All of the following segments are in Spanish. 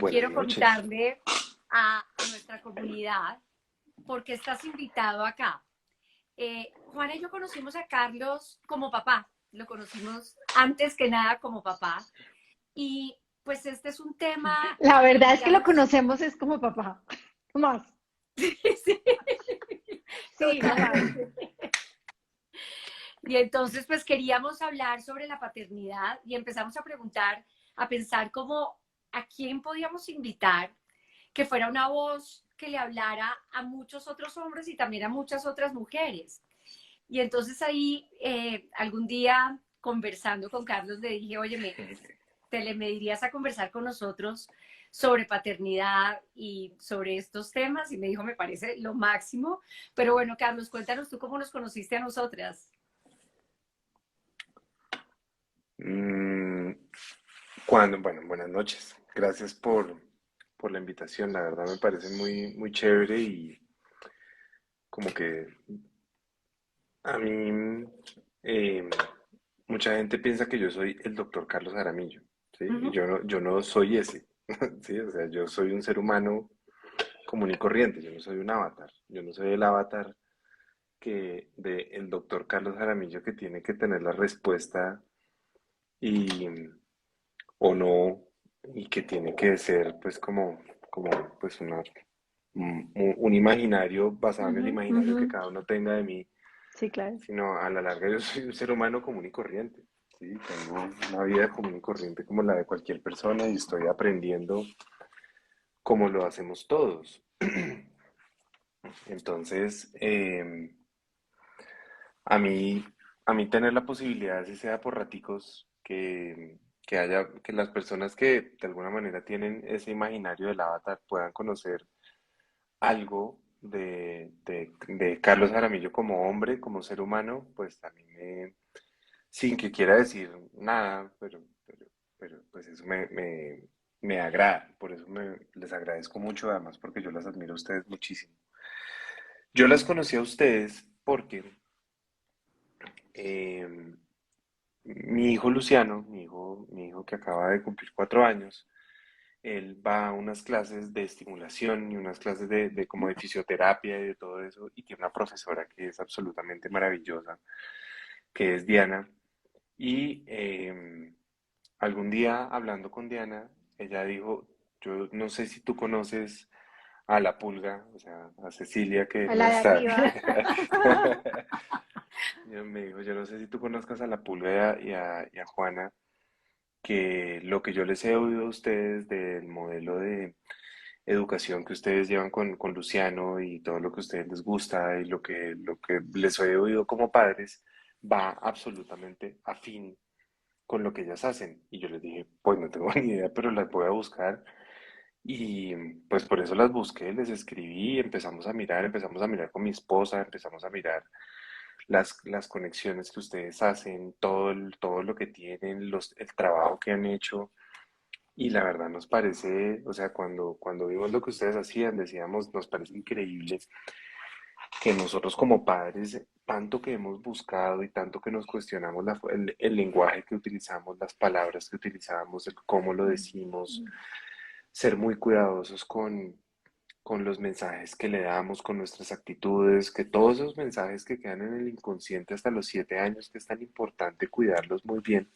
buenas quiero noches. contarle a nuestra comunidad por qué estás invitado acá. Juana y yo conocimos a Carlos como papá, lo conocimos antes que nada como papá. Y pues este es un tema, La verdad es que lo digamos, conocemos es como papá. No más. sí, Sí, no más. totalmente. Y entonces pues queríamos hablar sobre la paternidad y empezamos a preguntar, a pensar como a quién podíamos invitar que fuera una voz que le hablara a muchos otros hombres y también a muchas otras mujeres. Y entonces ahí algún día conversando con Carlos le dije, oye, me dirías a conversar con nosotros sobre paternidad y sobre estos temas? Y me dijo, me parece lo máximo. Pero bueno, Carlos, cuéntanos tú cómo nos conociste a nosotras. Mm, bueno, buenas noches. Gracias por la invitación. La verdad me parece muy, muy chévere y como que a mí eh, mucha gente piensa que yo soy el doctor Carlos Jaramillo, ¿sí? Uh Y -huh. yo no soy ese, ¿sí? O sea, yo soy un ser humano común y corriente. Yo no soy un avatar. Yo no soy el avatar que de el doctor Carlos Jaramillo que tiene que tener la respuesta y o no, y que tiene que ser pues como pues un imaginario Uh basado en el -huh, uh imaginario que -huh. cada uno tenga de mí, Sí, claro. sino a la larga yo soy un ser humano común y corriente, ¿sí? Tengo una vida común y corriente como la de cualquier persona y estoy aprendiendo como lo hacemos todos. Entonces, a mí, a mí tener la posibilidad, si sea por raticos, que haya, que las personas que de alguna manera tienen ese imaginario del avatar puedan conocer algo de Carlos Jaramillo como hombre, como ser humano, pues a mí sin que quiera decir nada, pero pues eso me agrada, por eso les agradezco mucho, además porque yo las admiro a ustedes muchísimo. Yo las conocí a ustedes porque eh, mi hijo Luciano, mi hijo que acaba de cumplir 4 años, él va a unas clases de estimulación y unas clases de como de fisioterapia y de todo eso, y tiene una profesora que es absolutamente maravillosa, que es Diana. Y algún día hablando con Diana, ella dijo, yo no sé si tú conoces a la pulga, o sea, a Cecilia que A no la de está. arriba. Me dijo, yo no sé si tú conozcas a la pulga y a Juana, que lo que yo les he oído a ustedes del modelo de educación que ustedes llevan con Luciano y todo lo que a ustedes les gusta y lo que les he oído como padres va absolutamente afín con lo que ellas hacen. Y yo les dije, pues no tengo ni idea, pero las voy a buscar. Y pues por eso las busqué, les escribí, empezamos a mirar con mi esposa, empezamos a mirar las conexiones que ustedes hacen, todo lo que tienen, el trabajo que han hecho. Y la verdad nos parece, o sea, cuando vimos lo que ustedes hacían, decíamos, nos parece increíble que nosotros como padres, tanto que hemos buscado y tanto que nos cuestionamos el lenguaje que utilizamos, las palabras que utilizamos, el cómo lo decimos, ser muy cuidadosos con los mensajes que le damos, con nuestras actitudes, que todos esos mensajes que quedan en el inconsciente hasta los 7 años, que es tan importante cuidarlos muy bien.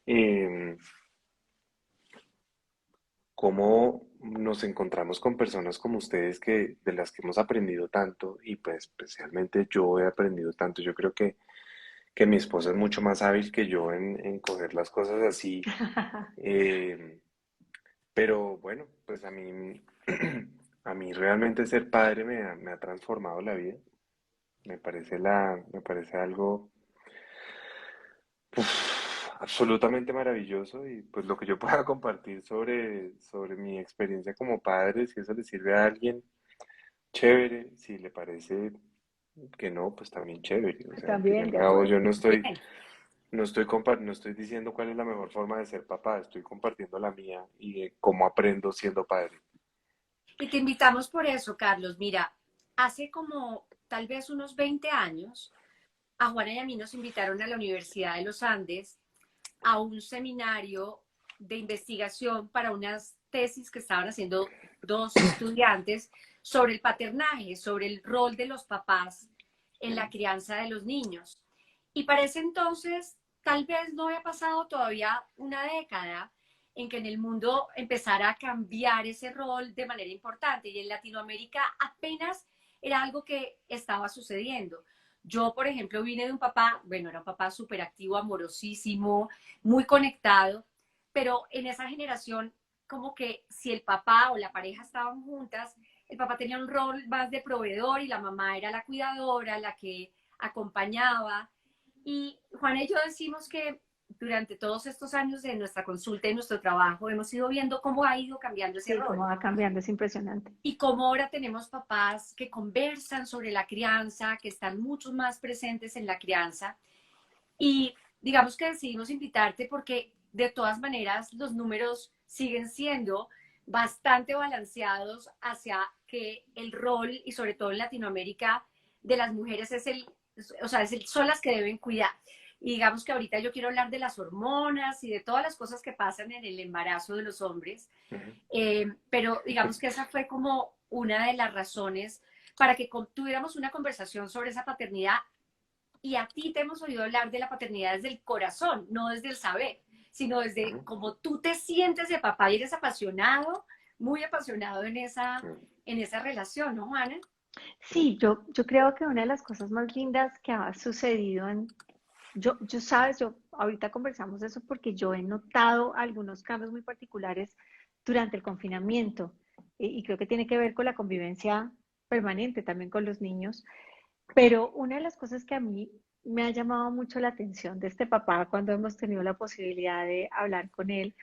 Eh, Cómo nos encontramos con personas como ustedes de las que hemos aprendido tanto y pues especialmente yo he aprendido tanto. Yo creo que mi esposa es mucho más hábil que yo en coger las cosas así. eh, pero bueno, pues a mí, a mí realmente ser padre me ha transformado la vida. Me parece algo absolutamente maravilloso y pues lo que yo pueda compartir sobre mi experiencia como padre, si eso le sirve a alguien, chévere, si le parece que no, pues también chévere. O sea, al fin y También, al de cabo, acuerdo. yo Bien. no estoy diciendo cuál es la mejor forma de ser papá, estoy compartiendo la mía y de cómo aprendo siendo padre. Y te invitamos por eso, Carlos. Mira, hace como tal vez unos 20 años, a Juana y a mí nos invitaron a la Universidad de los Andes a un seminario de investigación para unas tesis que estaban haciendo dos estudiantes sobre el paternaje, sobre el rol de los papás en la crianza de los niños. Y para ese entonces, tal vez no había pasado todavía una década en que en el mundo empezara a cambiar ese rol de manera importante. Y en Latinoamérica apenas era algo que estaba sucediendo. Yo, por ejemplo, vine de un papá, bueno, era un papá súper activo, amorosísimo, muy conectado, pero en esa generación, como que si el papá o la pareja estaban juntas, el papá tenía un rol más de proveedor y la mamá era la cuidadora, la que acompañaba. Y Juana y yo decimos que durante todos estos años de nuestra consulta y nuestro trabajo hemos ido viendo cómo ha ido cambiando ese Sí, cómo rol va cambiando, es impresionante. y cómo ahora tenemos papás que conversan sobre la crianza, que están mucho más presentes en la crianza. Y digamos que decidimos invitarte porque de todas maneras los números siguen siendo bastante balanceados hacia que el rol, y sobre todo en Latinoamérica, de las mujeres es o sea, son las que deben cuidar. Y digamos que ahorita yo quiero hablar de las hormonas y de todas las cosas que pasan en el embarazo de los hombres, Ujú. pero digamos que esa fue como una de las razones para que tuviéramos una conversación sobre esa paternidad. Y a ti te hemos oído hablar de la paternidad desde el corazón, no desde el saber, sino desde Ujú. cómo tú te sientes de papá y eres apasionado, muy apasionado Ujú. en esa relación, ¿no, Juana? Sí, yo creo que una de las cosas más lindas que ha sucedido sabes, ahorita conversamos de eso porque yo he notado algunos cambios muy particulares durante el confinamiento y creo que tiene que ver con la convivencia permanente también con los niños. Pero una de las cosas que a mí me ha llamado mucho la atención de este papá cuando hemos tenido la posibilidad de hablar con él,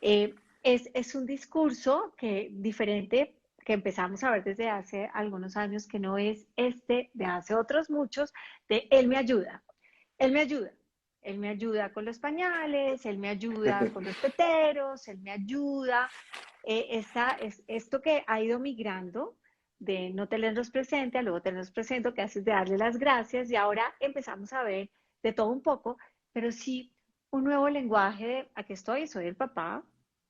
es un discurso que diferente que empezamos a ver desde hace algunos años, que no es este de hace otros muchos, de él me ayuda, él me ayuda. Él me ayuda con los pañales, él me ayuda con los teteros, él me ayuda. Esto que ha ido migrando de no tenerlos presente a luego tenerlos presente, que haces de darle las gracias y ahora empezamos a ver de todo un poco, pero sí un nuevo lenguaje de aquí estoy, soy el papá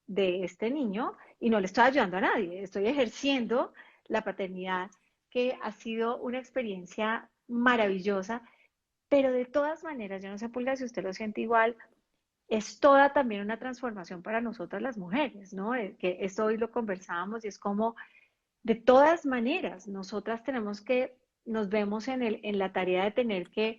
de este niño y no le estoy ayudando a nadie, estoy ejerciendo la paternidad que ha sido una experiencia maravillosa, pero de todas maneras, yo no sé, Pulga, si usted lo siente igual, es toda también una transformación para nosotras las mujeres, ¿no? Que esto hoy lo conversábamos y es como, de todas maneras, nosotras tenemos que, nos vemos en la tarea de tener que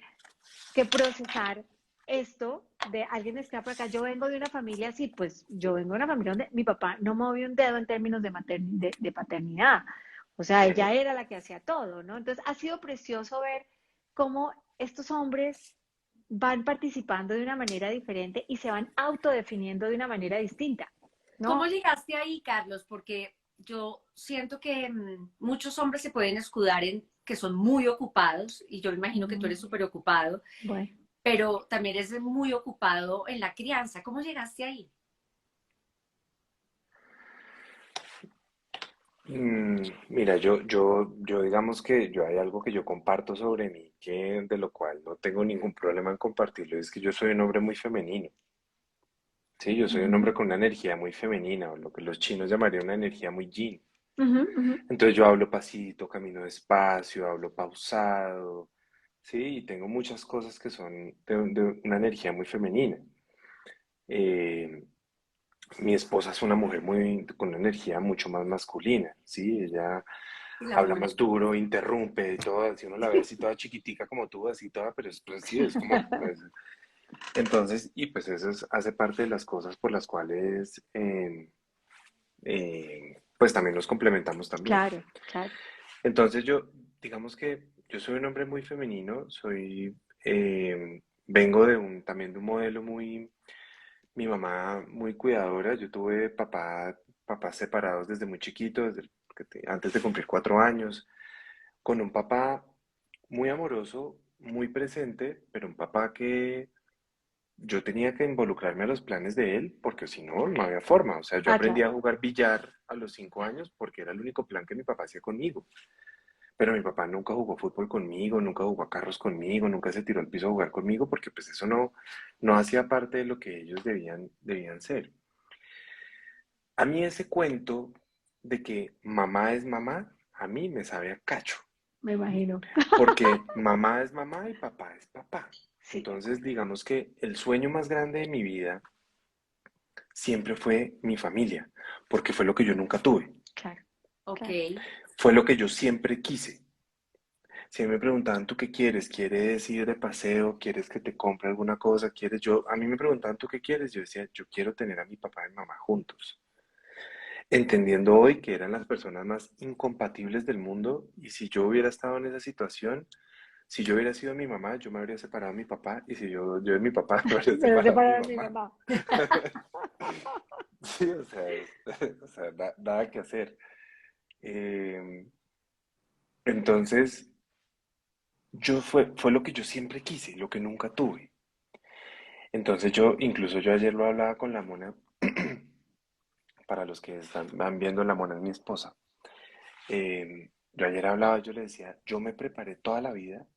procesar esto de alguien está por acá. Yo vengo de una familia así, pues yo vengo de una familia donde mi papá no movió un dedo en términos de paternidad. O sea, Ujú. ella era la que hacía todo, ¿no? Entonces ha sido precioso ver cómo estos hombres van participando de una manera diferente y se van autodefiniendo de una manera distinta, ¿Cómo ¿no? llegaste ahí, Carlos? Porque yo siento que muchos hombres se pueden escudar en que son muy ocupados, y yo imagino que tú eres súper ocupado, Bueno, pero también eres muy ocupado en la crianza. ¿Cómo llegaste ahí? Mira, yo digamos que yo hay algo que yo comparto sobre mí, que de lo cual no tengo ningún problema en compartirlo, es que yo soy un hombre muy femenino. Sí, yo soy un ujú, hombre con una energía muy femenina, o lo que los chinos llamarían una energía muy yin. ujú, ujú. Entonces yo hablo pasito, camino despacio, hablo pausado, sí, y tengo muchas cosas que son de una energía muy femenina. Eh, Mi esposa es una mujer con una energía mucho más masculina, sí, ella Y la habla mona. más duro, interrumpe, y todo, si uno la ve así toda chiquitica como tú, así toda, pero pues, sí, es como, pues, entonces, y pues eso hace parte de las cosas por las cuales, pues también nos complementamos también. Claro, claro. Entonces yo, digamos que yo soy un hombre muy femenino, vengo también de un modelo mi mamá muy cuidadora, yo tuve papás separados desde muy chiquito, antes de cumplir 4 años, con un papá muy amoroso, muy presente, pero un papá que yo tenía que involucrarme a los planes de él, porque si no, no había forma. O sea, yo Ah, aprendí claro. a jugar billar a los 5 años porque era el único plan que mi papá hacía conmigo. Pero mi papá nunca jugó fútbol conmigo, nunca jugó a carros conmigo, nunca se tiró al piso a jugar conmigo, porque pues eso no hacía parte de lo que ellos debían ser. A mí ese cuento de que mamá es mamá, a mí me sabe a cacho, Me imagino. porque mamá es mamá y papá es papá. Sí, Entonces, digamos que el sueño más grande de mi vida siempre fue mi familia, porque fue lo que yo nunca tuve, claro, Ok. claro. fue lo que yo siempre quise. Si me preguntaban, ¿tú qué quieres? ¿Quieres ir de paseo? ¿Quieres que te compre alguna cosa? ¿Quieres yo? A mí me preguntaban, ¿tú qué quieres? Yo decía, yo quiero tener a mi papá y mi mamá juntos. Entendiendo hoy que eran las personas más incompatibles del mundo y si yo hubiera estado en esa situación, si yo hubiera sido mi mamá, yo me habría separado de mi papá y si yo de mi papá, me habría Me separado de mi separar de mi mamá. mamá. Sí, o sea, o sea, nada que hacer. Eh, entonces, fue lo que yo siempre quise, lo que nunca tuve. Entonces incluso yo ayer lo hablaba con la mona, para los que van viendo, la mona es mi esposa. Yo ayer hablaba, yo le decía, yo me preparé toda la vida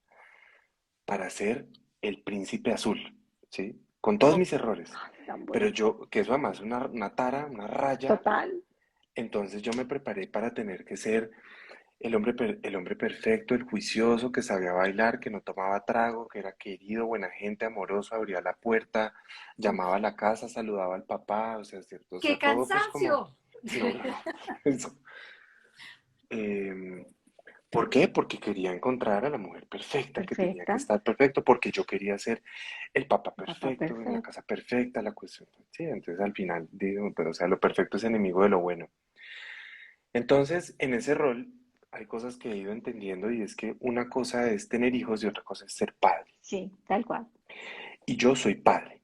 para ser el príncipe azul, ¿sí? Con todos Oh, mis errores. Ay, tan Pero bonito. yo, que eso además es una tara, una raya, Total. entonces yo me preparé para tener que ser el hombre perfecto, el juicioso, que sabía bailar, que no tomaba trago, que era querido, buena gente, amoroso, abría la puerta, llamaba a la casa, saludaba al papá, o sea, ¿cierto? O ¡qué sea, todo pues como, cansancio! no, no, no, eso. Em, ¿Por qué? Porque quería encontrar a la mujer perfecta, que tenía que Perfecta. estar perfecto, porque yo quería ser el papá Papá perfecto, en la perfecto. casa perfecta, la cuestión. Sí, entonces al final digo, pero o sea, lo perfecto es enemigo de lo bueno. Entonces, en ese rol hay cosas que he ido entendiendo y es que una cosa es tener hijos y otra cosa es ser padre. Sí, tal cual. Y yo soy padre,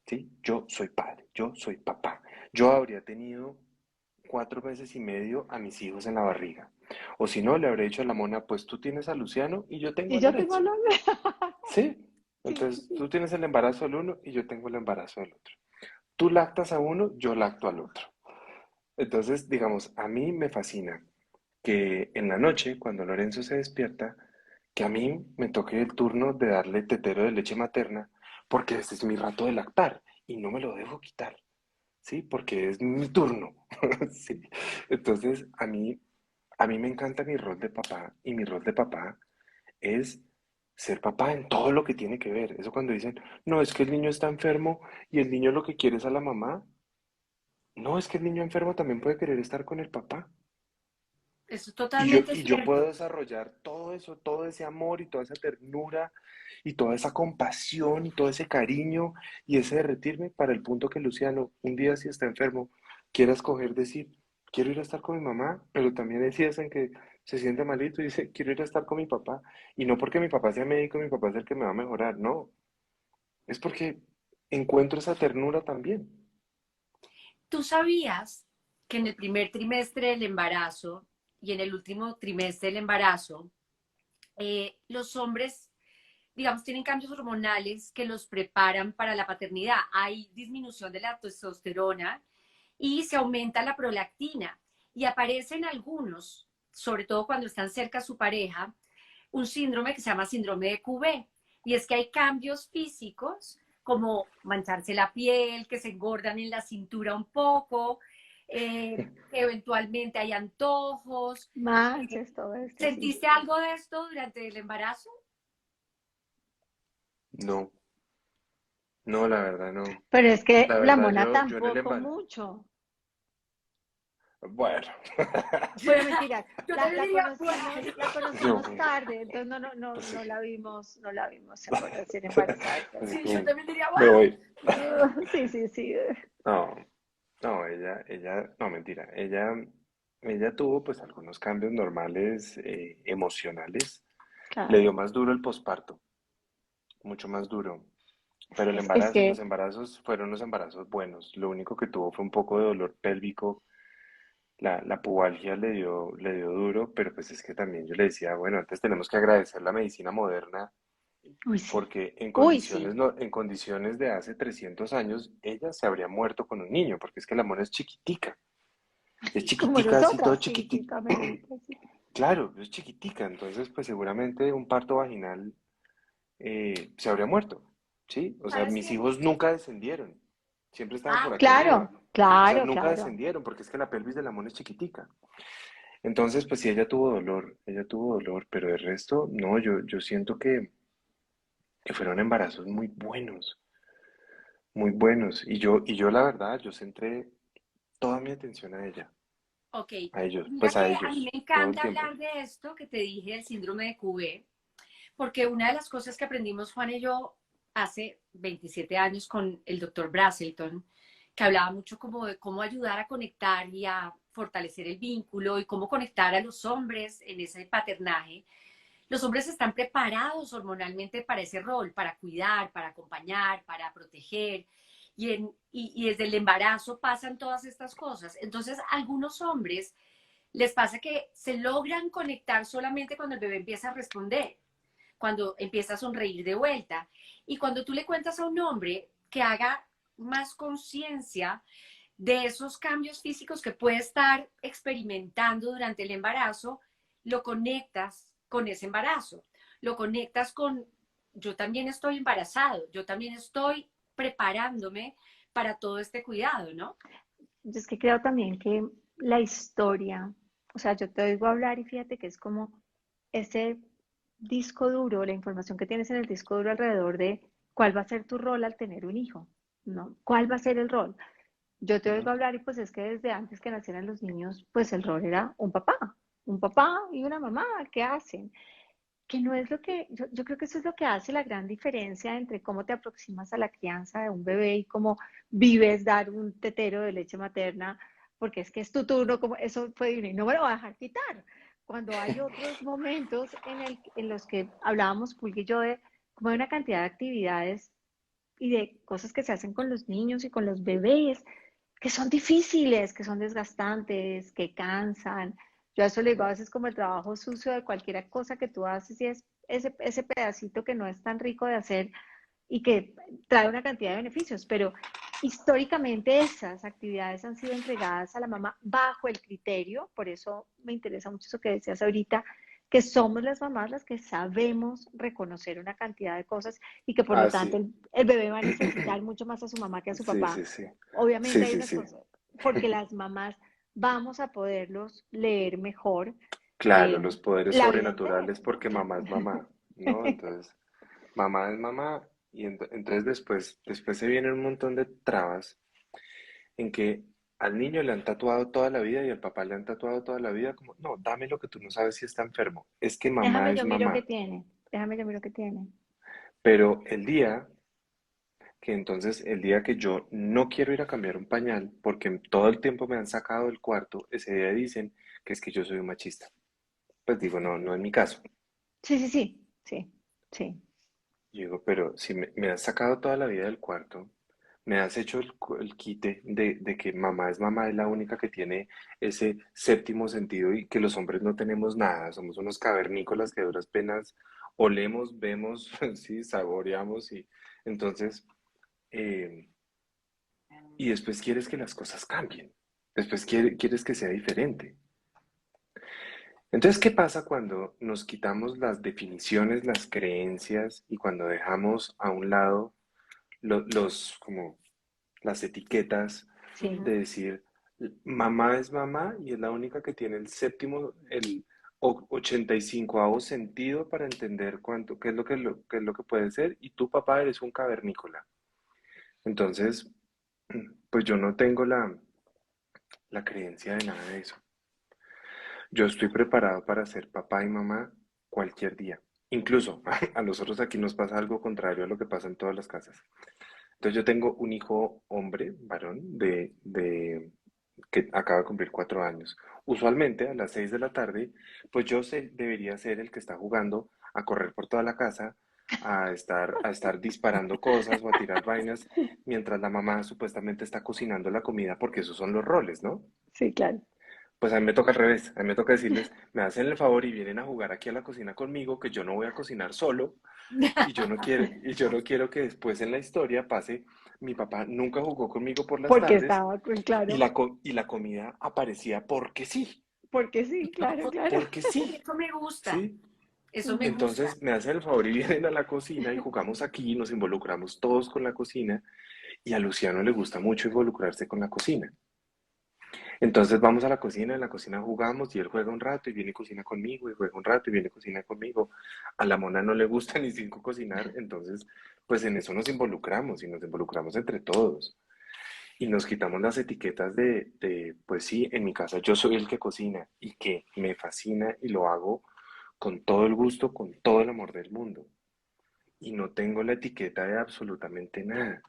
¿sí? Yo soy padre, yo soy papá. Yo habría tenido 4 meses y medio a mis hijos en la barriga. O si no, le habría dicho a la mona, pues tú tienes a Luciano y yo tengo Y a yo tengo Lorenzo. la... ¿Sí? Sí, sí, Entonces, sí. tú tienes el embarazo del uno y yo tengo el embarazo del otro. Tú lactas a uno, yo lacto al otro. Entonces, digamos, a mí me fascina que en la noche, cuando Lorenzo se despierta, que a mí me toque el turno de darle tetero de leche materna, porque ese es mi rato de lactar y no me lo dejo quitar, ¿sí? Porque es mi turno, ¿sí? Entonces, a mí me encanta mi rol de papá y mi rol de papá es ser papá en todo lo que tiene que ver. Eso cuando dicen, no, es que el niño está enfermo y el niño lo que quiere es a la mamá. No, es que el niño enfermo también puede querer estar con el papá. Eso es Y yo, totalmente y yo puedo cierto. desarrollar todo eso, todo ese amor y toda esa ternura y toda esa compasión y todo ese cariño y ese derretirme para el punto que Luciano, un día si está enfermo, quiera escoger decir, quiero ir a estar con mi mamá, pero también hay días en que se siente malito y dice, quiero ir a estar con mi papá. Y no porque mi papá sea médico, mi papá es el que me va a mejorar, no. Es porque encuentro esa ternura también. ¿Tú sabías que en el primer trimestre del embarazo y en el último trimestre del embarazo, los hombres, digamos, tienen cambios hormonales que los preparan para la paternidad? Hay disminución de la testosterona y se aumenta la prolactina. Y aparecen algunos, sobre todo cuando están cerca a su pareja, un síndrome que se llama síndrome de QV. Y es que hay cambios físicos como mancharse la piel, que se engordan en la cintura un poco, que eventualmente hay antojos. Manches, todo esto, sí. ¿Sentiste algo de esto durante el embarazo? No, no, la verdad no. Pero es que La la verdad, mona yo en el tampoco embarazo. mucho. Bueno. Bueno, mentira, Yo también diría, la No. conocimos tarde, entonces Sí. no la vimos recién embarazada. Así sí, yo como, también diría, me bueno. voy. Sí, sí, sí. No, no, no, mentira. Ella tuvo pues algunos cambios normales emocionales. Le dio Claro. más duro el posparto, mucho más duro. Es Pero que, es los que, embarazos fueron unos embarazos buenos. Lo único que tuvo fue un poco de dolor pélvico. La pubalgia le dio duro, pero pues es que también yo le decía, bueno, antes tenemos que agradecer la medicina moderna uy, sí. porque en Uy, condiciones, sí. no, en condiciones de hace 300 años, ella se habría muerto con un niño, porque es que la mona es Como chiquitica, así todo nosotras, sí, sí, chiquitica. camelita, sí. Claro, es chiquitica, entonces pues seguramente un parto vaginal se habría muerto, ¿sí? O sea, ¿Sabes mis qué? hijos nunca descendieron, siempre estaban por Ah, aquí Claro, arriba. O sea, Claro, nunca claro. descendieron porque es que la pelvis de la mona es chiquitica. Entonces, pues sí, ella tuvo dolor, pero el resto, no, yo siento que fueron embarazos muy buenos. Y yo la verdad, yo centré toda mi atención Ok, mira pues a que a mí me ellos, todo el encanta tiempo. hablar de esto que te dije, el síndrome de Cuvé, porque una de las cosas que aprendimos Juan y yo hace 27 años con el doctor Brazelton, que hablaba mucho como de cómo ayudar a conectar y a fortalecer el vínculo y cómo conectar a los hombres en ese paternaje. Los hombres están preparados hormonalmente para ese rol, para cuidar, para acompañar, para proteger. Y desde el embarazo pasan todas estas cosas. Entonces, a algunos hombres les pasa que se logran conectar solamente cuando el bebé empieza a responder, cuando empieza a sonreír de vuelta. Y cuando tú le cuentas a un hombre que haga más conciencia de esos cambios físicos que puede estar experimentando durante el embarazo, lo conectas con ese embarazo, lo conectas con, yo también estoy embarazado, yo también estoy preparándome para todo este cuidado, ¿no? Yo es que creo también que la historia, o sea, yo te oigo hablar y fíjate que es como ese disco duro, la información que tienes en el disco duro alrededor de cuál va a ser tu rol al tener un hijo, ¿no? ¿Cuál va a ser el rol? Yo te Ujú. oigo hablar y pues es que desde antes que nacieran los niños, pues el rol era un papá y una mamá, ¿qué hacen? Que no es lo que, yo creo que eso es lo que hace la gran diferencia entre cómo te aproximas a la crianza de un bebé y cómo vives dar un tetero de leche materna, porque es que es tu turno, como eso fue divino y no me lo va a dejar quitar. Cuando hay otros momentos en los que hablábamos, Pulga y yo, de como de una cantidad de actividades y de cosas que se hacen con los niños y con los bebés, que son difíciles, que son desgastantes, que cansan. Yo a eso le digo a veces como el trabajo sucio de cualquier cosa que tú haces y es ese pedacito que no es tan rico de hacer y que trae una cantidad de beneficios, pero históricamente esas actividades han sido entregadas a la mamá bajo el criterio, por eso me interesa mucho eso que decías ahorita, que somos las mamás las que sabemos reconocer una cantidad de cosas y que por lo Ah, tanto sí. el bebé va a necesitar mucho más a su mamá que a su Sí, papá. sí, sí. Obviamente Sí, hay sí, unas sí. cosas, porque las mamás vamos a poderlos leer mejor Claro, los poderes la vida entera. sobrenaturales porque mamá es mamá, ¿no? Entonces, mamá es mamá y entonces después se vienen un montón de trabas en que al niño le han tatuado toda la vida y al papá le han tatuado toda la vida como, no, dame lo que tú no sabes si está enfermo. Es que mamá Déjame es yo miro qué mamá. tiene, déjame yo miro qué tiene. Pero el día que yo no quiero ir a cambiar un pañal porque todo el tiempo me han sacado del cuarto, ese día dicen que es que yo soy un machista. Pues digo, no, no es mi caso. Sí, sí, sí, sí, sí. Yo digo, pero si me has sacado toda la vida del cuarto, me has hecho el quite de que mamá es mamá, es la única que tiene ese séptimo sentido y que los hombres no tenemos nada, somos unos cavernícolas que a duras penas olemos, vemos, sí, saboreamos y entonces, eh, y después quieres que las cosas cambien, después quieres que sea diferente. Entonces, ¿qué pasa cuando nos quitamos las definiciones, las creencias y cuando dejamos a un lado como las etiquetas Sí, de decir, mamá es mamá y es la única que tiene el séptimo, el 85º sentido para entender qué es qué es lo que puede ser, y tu papá eres un cavernícola? Entonces, pues yo no tengo la creencia de nada de eso. Yo estoy preparado para ser papá y mamá cualquier día. Incluso a nosotros aquí nos pasa algo contrario a lo que pasa en todas las casas. Entonces yo tengo un hijo hombre, varón, que acaba de cumplir 4 años. Usualmente a las 6 de la tarde, pues debería ser el que está jugando a correr por toda la casa, a estar disparando cosas o a tirar vainas, mientras la mamá supuestamente está cocinando la comida, porque esos son los roles, ¿no? sí, claro. Pues a mí me toca al revés, a mí me toca decirles, me hacen el favor y vienen a jugar aquí a la cocina conmigo, que yo no voy a cocinar solo, y yo no quiero que después en la historia pase, mi papá nunca jugó conmigo por las Porque tardes estaba, y claro, la comida aparecía porque sí, claro, claro. porque sí, Eso me gusta, ¿sí? eso me Ujú. gusta. Entonces me hacen el favor y vienen a la cocina y jugamos aquí, nos involucramos todos con la cocina y a Luciano le gusta mucho involucrarse con la cocina. Entonces vamos a la cocina, en la cocina jugamos y él juega un rato y viene y cocina conmigo y juega un rato y viene y cocina conmigo. A la mona no le gusta ni cinco cocinar, entonces pues en eso nos involucramos y nos involucramos entre todos. Y nos quitamos las etiquetas pues sí, en mi casa yo soy el que cocina y que me fascina y lo hago con todo el gusto, con todo el amor del mundo. Y no tengo la etiqueta de absolutamente nada.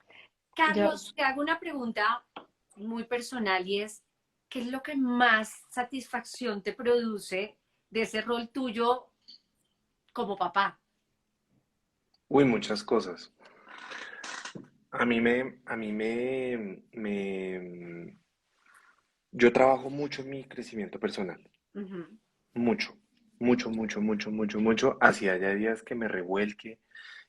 Yo, Carlos, te hago una pregunta muy personal y es, ¿qué es lo que más satisfacción te produce de ese rol tuyo como papá? Uy, muchas cosas. Yo trabajo mucho en mi crecimiento personal. Ujú. Mucho, mucho, mucho, mucho, mucho, mucho. Así haya días que me revuelque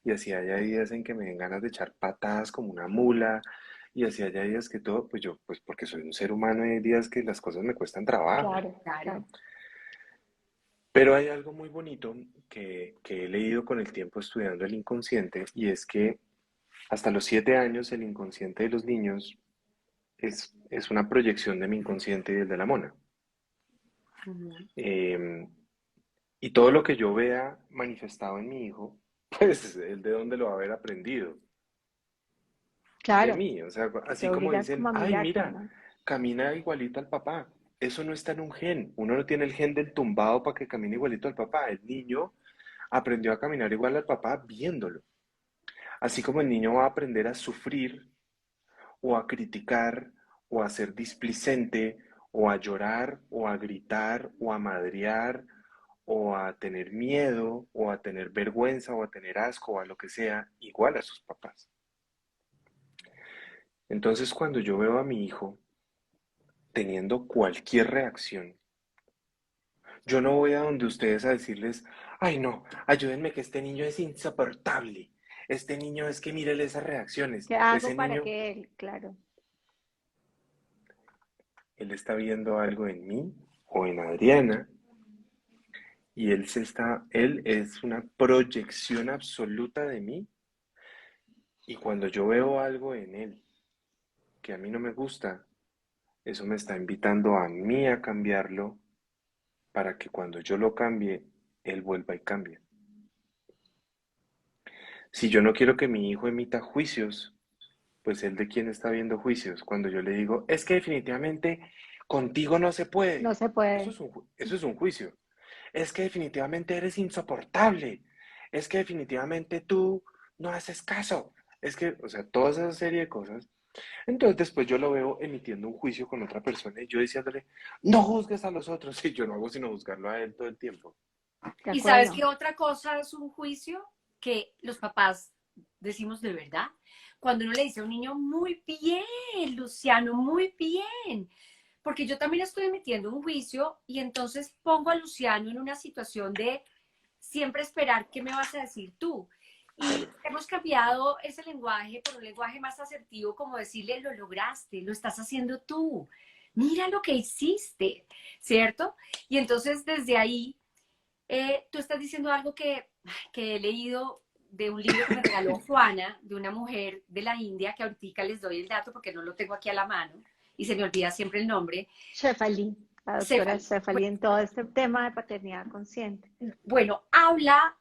y así haya días en que me den ganas de echar patadas como una mula y así haya días que todo, pues yo, pues porque soy un ser humano y hay días que las cosas me cuestan trabajo. claro, claro. Claro. Pero hay algo muy bonito que he leído con el tiempo estudiando el inconsciente y es que hasta los 7 años el inconsciente de los niños es una proyección de mi inconsciente y el de la mona. Ujú. Em, y todo lo que yo vea manifestado en mi hijo, pues él de dónde lo va a haber aprendido, de Claro, mí. O sea, te así como obligas como dicen, a ay, mirarte, mira, ¿no? camina igualito al papá. Eso no está en un gen. Uno no tiene el gen del tumbado para que camine igualito al papá. El niño aprendió a caminar igual al papá viéndolo. Así como el niño va a aprender a sufrir o a criticar o a ser displicente o a llorar o a gritar o a madrear o a tener miedo o a tener vergüenza o a tener asco o a lo que sea, igual a sus papás. Entonces cuando yo veo a mi hijo teniendo cualquier reacción, yo no voy a donde ustedes a decirles, ay no, ayúdenme que este niño es insoportable. Este niño es que mírele esas reacciones. ¿Qué hago Ese para niño, que él, claro, él está viendo algo en mí o en Adriana y él es una proyección absoluta de mí y cuando yo veo algo en él que a mí no me gusta, eso me está invitando a mí a cambiarlo para que cuando yo lo cambie, él vuelva y cambie. Si yo no quiero que mi hijo emita juicios, pues él de quién está viendo juicios. Cuando yo le digo, es que definitivamente contigo no se no puede. se puede. Eso es un juicio. Es que definitivamente eres insoportable. Es que definitivamente tú no haces caso. Es que, o sea, toda esa serie de cosas. Entonces después yo lo veo emitiendo un juicio con otra persona y yo diciéndole, no juzgues a los otros. Y yo no hago sino juzgarlo a él todo el tiempo. De ¿Y sabes qué acuerdo. otra cosa es un juicio? Que los papás decimos de verdad. Cuando uno le dice a un niño, muy bien, Luciano, muy bien. Porque yo también estoy emitiendo un juicio y entonces pongo a Luciano en una situación de siempre esperar qué me vas a decir tú. Y hemos cambiado ese lenguaje por un lenguaje más asertivo, como decirle, lo lograste, lo estás haciendo tú, mira lo que hiciste, ¿cierto? Y entonces desde ahí, tú estás diciendo algo que he leído de un libro que me regaló Juana, de una mujer de la India, que ahorita les doy el dato porque no lo tengo aquí a la mano y se me olvida siempre el nombre, Shefali, la doctora Cefali. Shefali en todo este tema de paternidad consciente. Bueno, habla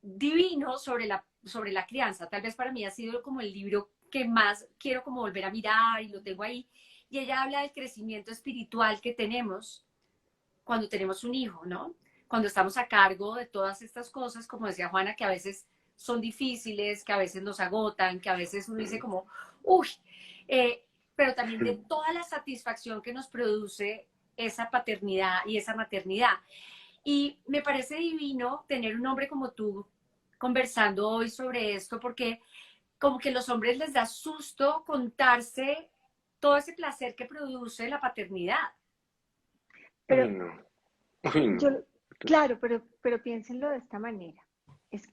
divino sobre la crianza. Tal vez para mí ha sido como el libro que más quiero como volver a mirar y lo tengo ahí. Y ella habla del crecimiento espiritual que tenemos cuando tenemos un hijo, ¿no? Cuando estamos a cargo de todas estas cosas, como decía Juana, que a veces son difíciles, que a veces nos agotan, que a veces uno dice como, uy, pero también de toda la satisfacción que nos produce esa paternidad y esa maternidad. Y me parece divino tener un hombre como tú conversando hoy sobre esto, porque como que a los hombres les da susto contarse todo ese placer que produce la paternidad. Pero Uy, no. Uy, yo, no. claro, pero piénsenlo de esta manera.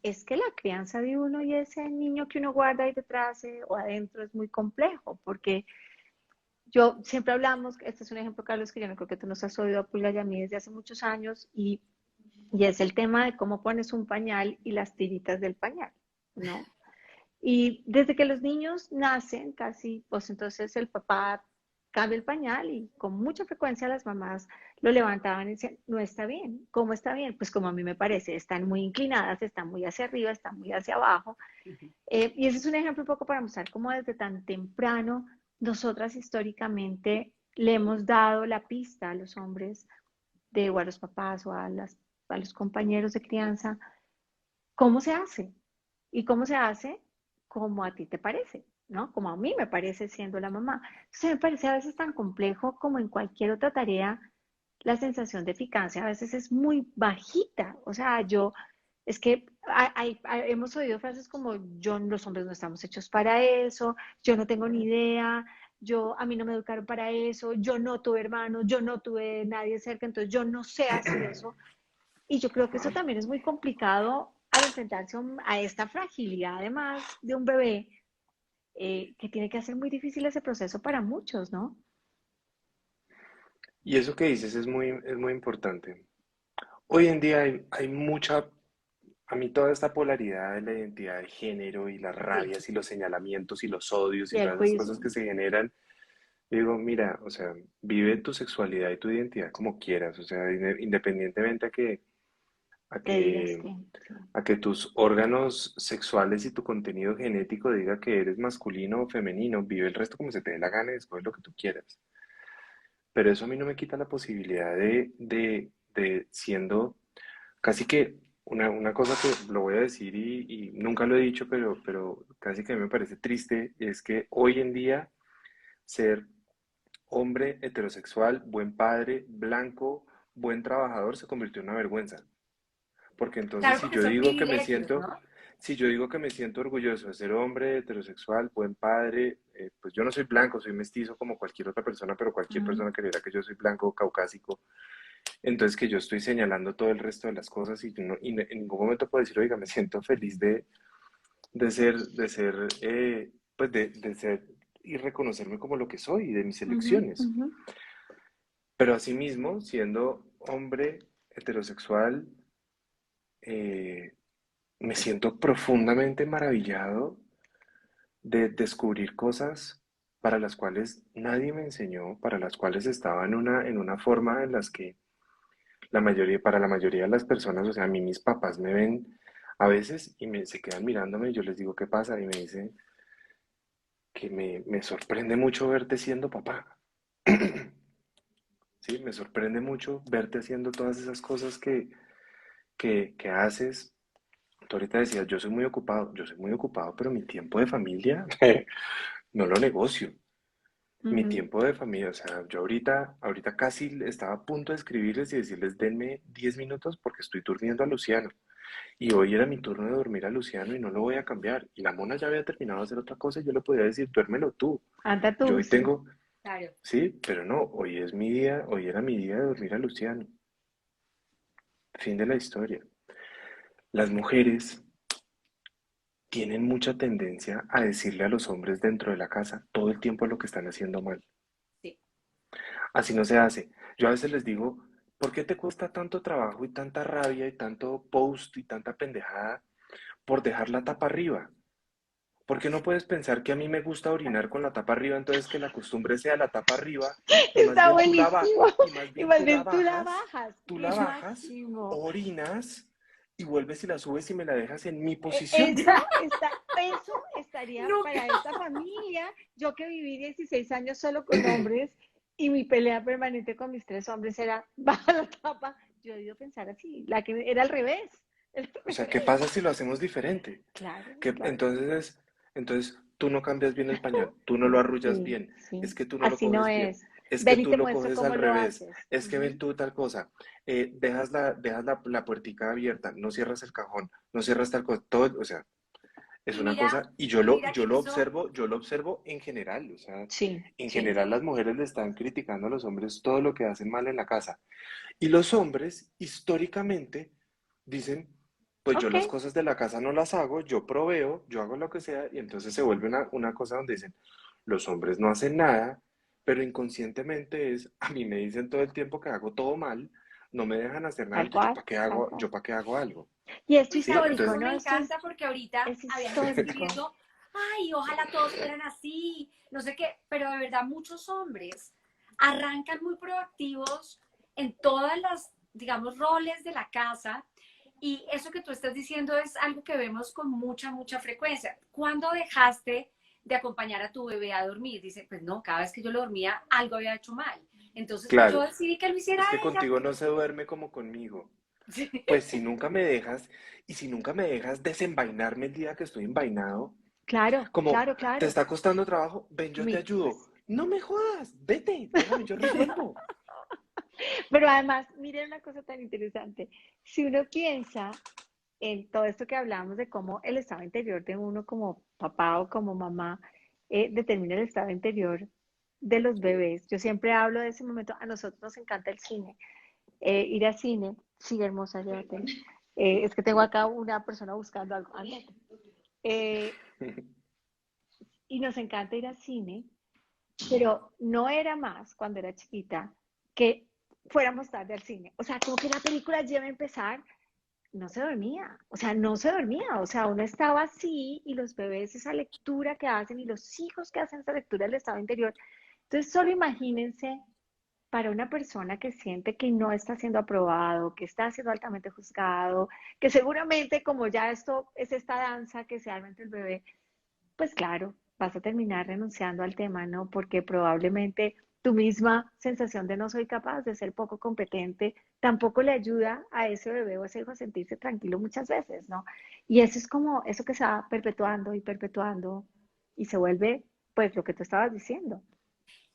Es que la crianza de uno y ese niño que uno guarda ahí detrás o adentro es muy complejo, porque yo siempre hablamos, este es un ejemplo, Carlos, que yo no creo que tú nos has oído a Pula y a mí desde hace muchos años, y es el tema de cómo pones un pañal y las tiritas del pañal, ¿no? Y desde que los niños nacen, casi, pues entonces el papá cambia el pañal y con mucha frecuencia las mamás lo levantaban y decían, no está bien. ¿Cómo está bien? Pues como a mí me parece, están muy inclinadas, están muy hacia arriba, están muy hacia abajo. Y ese es un ejemplo un poco para mostrar cómo desde tan temprano nosotras históricamente le hemos dado la pista a los hombres de, o a los papás o a los compañeros de crianza, cómo se hace. ¿Y cómo se hace? Como a ti te parece, ¿no? Como a mí me parece siendo la mamá. Entonces me parece a veces tan complejo como en cualquier otra tarea, la sensación de eficacia a veces es muy bajita. O sea, es que hemos oído frases como, los hombres no estamos hechos para eso, yo no tengo ni idea, a mí no me educaron para eso, yo no tuve hermanos, yo no tuve nadie cerca, entonces yo no sé hacer eso. Y yo creo que eso también es muy complicado al enfrentarse a esta fragilidad, además de un bebé, que tiene que hacer muy difícil ese proceso para muchos, ¿no? Y eso que dices es muy importante. Hoy en día hay mucha, a mí toda esta polaridad de la identidad de género y las Sí, rabias y los señalamientos y los odios Y y el todas esas cosas juicio. que se generan, yo digo, mira, o sea, vive tu sexualidad y tu identidad como quieras, o sea, independientemente a Te digas que, que sí. a que tus órganos sexuales y tu contenido genético diga que eres masculino o femenino, vive el resto como se te dé la gana y escoge lo que tú quieras. Pero eso a mí no me quita la posibilidad de siendo casi que una cosa que lo voy a decir y nunca lo he dicho, pero casi que a mí me parece triste, es que hoy en día ser hombre heterosexual, buen padre, blanco, buen trabajador se convirtió en una vergüenza. Porque entonces claro, si porque yo son digo que me privilegios, siento, ¿no? si yo digo que me siento orgulloso de ser hombre heterosexual, buen padre, pues yo no soy blanco, soy mestizo como cualquier otra persona, pero cualquier Mm, persona que viera que yo soy blanco, caucásico, entonces que yo estoy señalando todo el resto de las cosas y en ningún momento puedo decir, oiga, me siento feliz pues de ser y reconocerme como lo que soy, de mis ujú, elecciones. ujú. Pero asimismo, siendo hombre heterosexual, eh, me siento profundamente maravillado de descubrir cosas para las cuales nadie me enseñó, para las cuales estaba en una forma en las que para la mayoría de las personas, o sea, a mí mis papás me ven a veces se quedan mirándome y yo les digo qué pasa y me dicen que me sorprende mucho verte siendo papá. Sí, me sorprende mucho verte haciendo todas esas cosas que haces. Tú ahorita decías, yo soy muy ocupado, pero mi tiempo de familia no lo negocio. Mi Ujú. tiempo de familia, o sea, yo ahorita casi estaba a punto de escribirles y decirles, denme 10 minutos porque estoy durmiendo a Luciano. Y hoy era mi turno de dormir a Luciano y no lo voy a cambiar. Y la mona ya había terminado de hacer otra cosa y yo le podía decir, duérmelo tú. Anda Yo tú, hoy sí. tengo, Claro. sí, pero no, hoy es mi día, hoy era mi día de dormir a Luciano. Fin de la historia. Las mujeres tienen mucha tendencia a decirle a los hombres dentro de la casa todo el tiempo lo que están haciendo mal. Sí. Así no se hace. Yo a veces les digo, ¿por qué te cuesta tanto trabajo y tanta rabia y tanto post y tanta pendejada por dejar la tapa arriba? ¿Por qué no puedes pensar que a mí me gusta orinar con la tapa arriba, entonces que la costumbre sea la tapa arriba y más Está bien buenísimo. y más Y bien más bien tú la bajas. tú la Lo bajas, máximo. orinas y vuelves y la subes y me la dejas en mi posición? Eso estaría Nunca. para esta familia. Yo que viví 16 años solo con hombres y mi pelea permanente con mis tres hombres era baja la tapa. Yo he debido pensar así, la que era al revés. Era al O sea, ¿qué revés. pasa si lo hacemos diferente? Claro, Que claro. entonces tú no cambias bien el pañal, tú no lo arrullas Sí, bien, es sí. que tú no lo Así no coges bien, es. es que Ven y tú te lo muestro coges al cómo lo revés, haces. es que ven Ujú. tú tal cosa, dejas la puertica abierta, no cierras el cajón, no cierras tal cosa, todo, o sea, es Y una mira, cosa, y y mira que eso, yo lo observo en general, o sea, Sí, en sí. general las mujeres le están criticando a los hombres todo lo que hacen mal en la casa, y los hombres, históricamente, dicen, pues yo Ok. las cosas de la casa no las hago, yo proveo, yo hago lo que sea, y entonces se vuelve una cosa donde dicen, los hombres no hacen nada, pero inconscientemente a mí me dicen todo el tiempo que hago todo mal, no me dejan hacer nada, Tal entonces cual, tal cual. yo para qué hago algo, Y esto y ¿sí? sabes, histórico, eso Entonces, ¿no? me Esto encanta porque ahorita es habíamos histórico. escribiendo ay, ojalá todos fueran así, no sé qué, pero de verdad muchos hombres arrancan muy proactivos en todas las, digamos, roles de la casa. Y eso que tú estás diciendo es algo que vemos con mucha, mucha frecuencia. ¿Cuándo dejaste de acompañar a tu bebé a dormir? Dice, pues no, cada vez que yo lo dormía, algo había hecho mal. Entonces, pues yo Claro, decidí que lo hiciera es que ella. contigo no se duerme como conmigo. Sí. Pues si nunca me dejas, y si nunca me dejas desenvainarme el día que estoy envainado, Claro, como claro, te claro. está costando trabajo, ven, yo te Mi- ayudo. No me jodas, vete, déjame, yo resuelvo. Pero además, miren una cosa tan interesante. Si uno piensa en todo esto que hablamos de cómo el estado interior de uno como papá o como mamá determina el estado interior de los bebés. Yo siempre hablo de ese momento. A nosotros nos encanta el cine, ir al cine. Sí, hermosa, llévate. Es que tengo acá una persona buscando algo. Ándate. Eh, y nos encanta ir al cine, pero no era más cuando era chiquita que fuéramos tarde al cine. O sea, como que la película ya iba a empezar, no se dormía, o sea, no se dormía, o sea, uno estaba así y los bebés esa lectura que hacen y los hijos que hacen esa lectura del estado interior. Entonces, solo imagínense para una persona que siente que no está siendo aprobado, que está siendo altamente juzgado, que seguramente como ya esto es esta danza que se arma entre el bebé, pues claro, vas a terminar renunciando al tema, ¿no? Porque probablemente tu misma sensación de no soy capaz, de ser poco competente, tampoco le ayuda a ese bebé o a ese hijo a sentirse tranquilo muchas veces, ¿no? Y eso es como eso que se va perpetuando y perpetuando y se vuelve, pues, lo que tú estabas diciendo.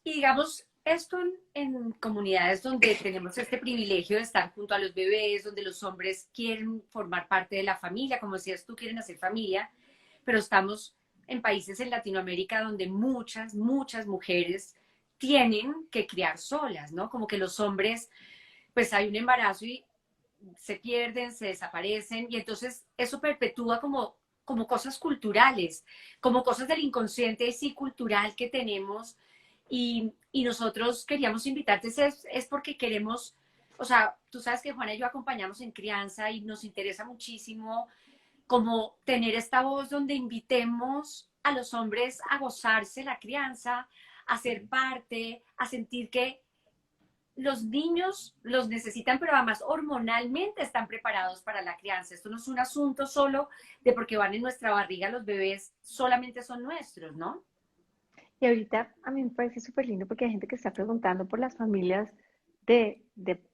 Y digamos, esto en comunidades donde tenemos este privilegio de estar junto a los bebés, donde los hombres quieren formar parte de la familia, como decías tú, quieren hacer familia, pero estamos en países en Latinoamérica donde muchas, muchas mujeres tienen que criar solas, ¿no? Como que los hombres, pues hay un embarazo y se pierden, se desaparecen, y entonces eso perpetúa como cosas culturales, como cosas del inconsciente sí cultural que tenemos, y nosotros queríamos invitarte, es porque queremos, o sea, tú sabes que Juana y yo acompañamos en crianza y nos interesa muchísimo como tener esta voz donde invitemos a los hombres a gozarse la crianza, a ser parte, a sentir que los niños los necesitan, pero además hormonalmente están preparados para la crianza. Esto no es un asunto solo de porque van en nuestra barriga los bebés, solamente son nuestros, ¿no? Y ahorita a mí me parece súper lindo porque hay gente que está preguntando por las familias de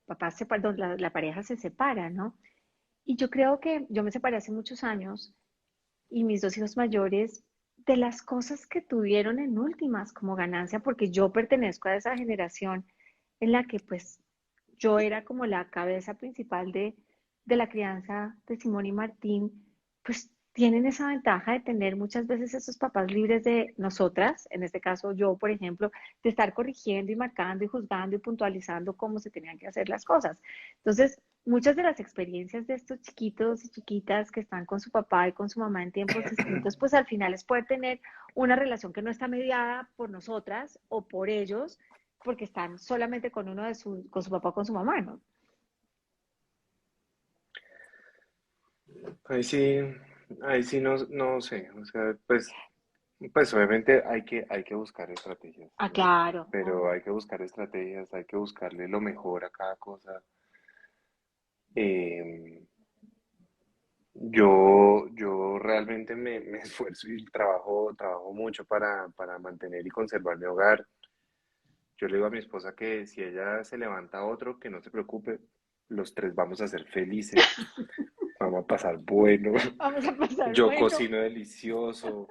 papás separados, donde la pareja se separa, ¿no? Y yo creo que yo me separé hace muchos años y mis dos hijos mayores, de las cosas que tuvieron en últimas como ganancia, porque yo pertenezco a esa generación en la que pues yo era como la cabeza principal de la crianza de Simón y Martín, pues tienen esa ventaja de tener muchas veces esos papás libres de nosotras, en este caso yo, por ejemplo, de estar corrigiendo y marcando y juzgando y puntualizando cómo se tenían que hacer las cosas. Entonces, muchas de las experiencias de estos chiquitos y chiquitas que están con su papá y con su mamá en tiempos distintos, pues al final es poder tener una relación que no está mediada por nosotras o por ellos, porque están solamente con uno de con su papá o con su mamá, ¿no? Sí, ahí sí no, no sé, o sea, pues obviamente hay que buscar estrategias, Ah, ¿no? claro, Pero obvio. hay que buscar estrategias, hay que buscarle lo mejor a cada cosa. Eh, yo realmente me esfuerzo y trabajo mucho para mantener y conservar mi hogar. Yo le digo a mi esposa que si ella se levanta otro, que no se preocupe, los tres vamos a ser felices, vamos a pasar bueno. Vamos a pasar Yo bueno. cocino delicioso,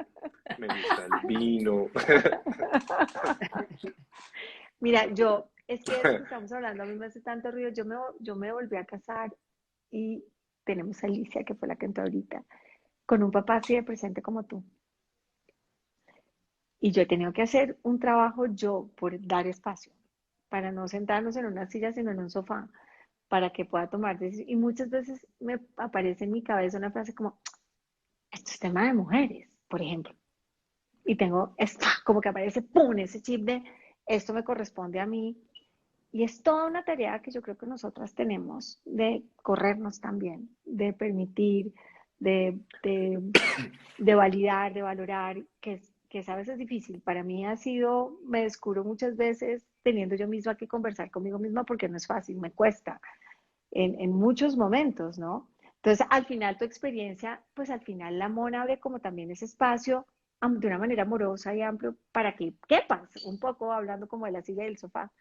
me gusta el vino. Mira, yo, es que eso que estamos hablando a mí me hace tanto ruido. Yo me volví a casar y tenemos a Alicia, que fue la que entró ahorita, con un papá así de presente como tú. Y yo he tenido que hacer un trabajo yo por dar espacio, para no sentarnos en una silla, sino en un sofá, para que pueda tomar decisiones. Y muchas veces me aparece en mi cabeza una frase como, esto es tema de mujeres, por ejemplo. Y tengo esto, como que aparece, ¡pum!, ese chip de, esto me corresponde a mí. Y es toda una tarea que yo creo que nosotras tenemos de corrernos también, de permitir, de, de validar, de valorar, que es a veces difícil. Para mí ha sido, me descubro muchas veces teniendo yo misma que conversar conmigo misma porque no es fácil, me cuesta en muchos momentos, ¿no? Entonces, al final tu experiencia, pues al final la mona abre como también ese espacio de una manera amorosa y amplio para que quepas un poco hablando como de la silla y del sofá.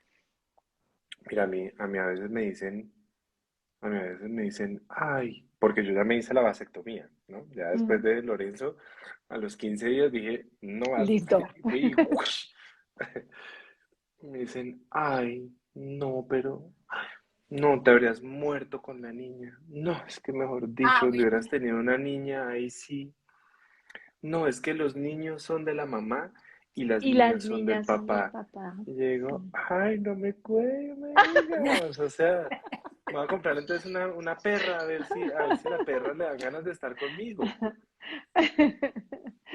Mira, a mí a mí a veces me dicen, ay, porque yo ya me hice la vasectomía, ¿no? Ya después Ujú. de Lorenzo, a los 15 días dije, no vas, Listo. fui, ¡ush! Me dicen, ay, no, pero no, te habrías muerto con la niña. No, es que mejor Ah, dicho, donde bueno. hubieras tenido una niña, ahí sí. No, es que los niños son de la mamá y las Y las niñas son del niñas son del papá. papá. Y yo digo, Sí. ay, no me digas. O sea, me voy a comprar entonces una perra a ver si la perra le da ganas de estar conmigo.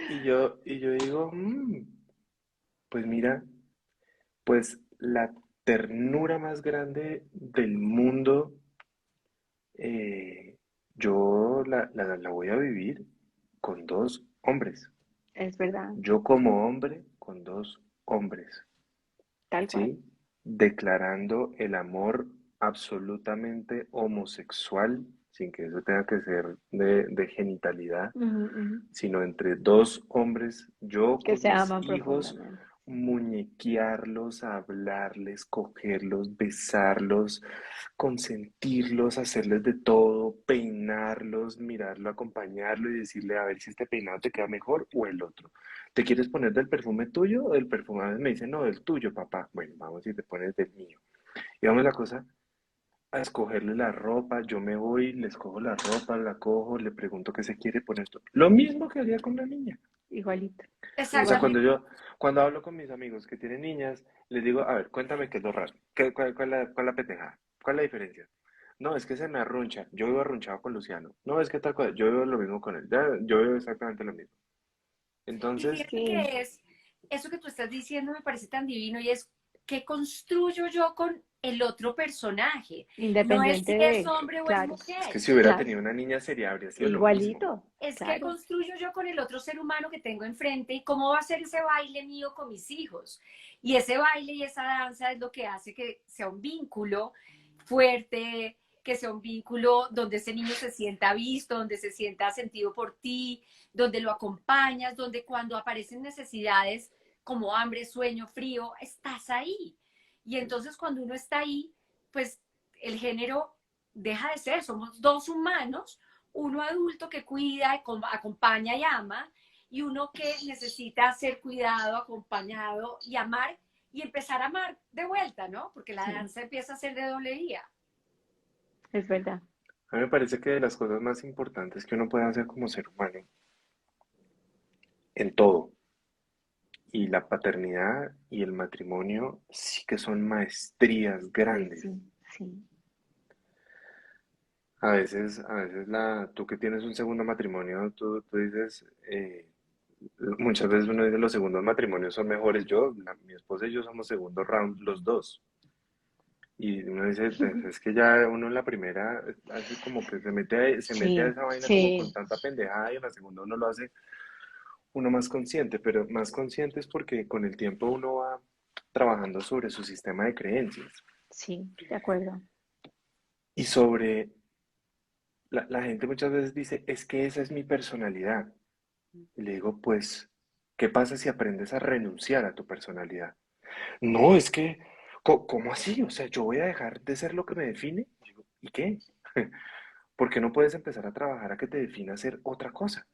Y yo digo, pues mira, pues la ternura más grande del mundo, eh, yo la voy a vivir con dos hombres. Es verdad, Yo como hombre con dos hombres, tal cual. ¿sí? Declarando el amor absolutamente homosexual, sin que eso tenga que ser de genitalidad, Ujú, ujú. sino entre dos hombres, yo Que con se mis aman hijos, profundamente. muñequearlos, hablarles, cogerlos, besarlos, consentirlos, hacerles de todo, peinarlos, mirarlo, acompañarlo y decirle a ver si este peinado te queda mejor o el otro. ¿Te quieres poner del perfume tuyo o del perfume? A veces me dicen, no, del tuyo, papá. Bueno, vamos y te pones del mío. Y vamos la cosa a escogerle la ropa. Yo me voy, les cojo la ropa, la cojo, le pregunto qué se quiere poner esto. Lo mismo que haría con la niña. Igualito, O sea, igualito. cuando hablo con mis amigos que tienen niñas, les digo, a ver, cuéntame qué es lo raro. ¿Cuál es la pendejada? ¿Cuál es la diferencia? No, es que se me arruncha. Yo vivo arrunchado con Luciano. No, es que tal cosa. Yo vivo lo mismo con él. Yo vivo exactamente lo mismo. Y Entonces, fíjate Sí, que es, eso que tú estás diciendo me parece tan divino y es qué construyo yo con el otro personaje. No es independiente si es de, hombre o es claro, es que mujer, si hubiera claro, tenido una niña sería, habría sido lo mismo. igualito, es qué claro. construyo yo con el otro ser humano que tengo enfrente y cómo va a ser ese baile mío con mis hijos. Y ese baile y esa danza es lo que hace que sea un vínculo fuerte, que sea un vínculo donde ese niño se sienta visto, donde se sienta sentido por ti, donde lo acompañas, donde cuando aparecen necesidades como hambre, sueño, frío, estás ahí. Y entonces cuando uno está ahí, pues el género deja de ser, somos dos humanos, uno adulto que cuida, acompaña y ama, y uno que necesita ser cuidado, acompañado y amar y empezar a amar de vuelta, ¿no? Porque la Sí, danza empieza a ser de doble vía. es verdad. A mí me parece que de las cosas más importantes que uno puede hacer como ser humano, en todo, y la paternidad y el matrimonio sí que son maestrías Ay, grandes. sí, sí. A veces tú que tienes un segundo matrimonio, tú dices, muchas veces uno dice los segundos matrimonios son mejores. Mi esposa y yo somos segundo round los dos. Y uno dice, pues, es que ya uno en la primera hace como que se mete a Sí, esa vaina como con sí, tanta pendejada y en la segunda uno lo hace uno más consciente, pero más consciente es porque con el tiempo uno va trabajando sobre su sistema de creencias sí, de acuerdo. y sobre la gente muchas veces dice, es que esa es mi personalidad. Y le digo, pues, ¿qué pasa si aprendes a renunciar a tu personalidad? No, es que, ¿cómo así? O sea, yo voy a dejar de ser lo que me define. Digo, ¿y qué? ¿Por qué no puedes empezar a trabajar a que te defina ser otra cosa?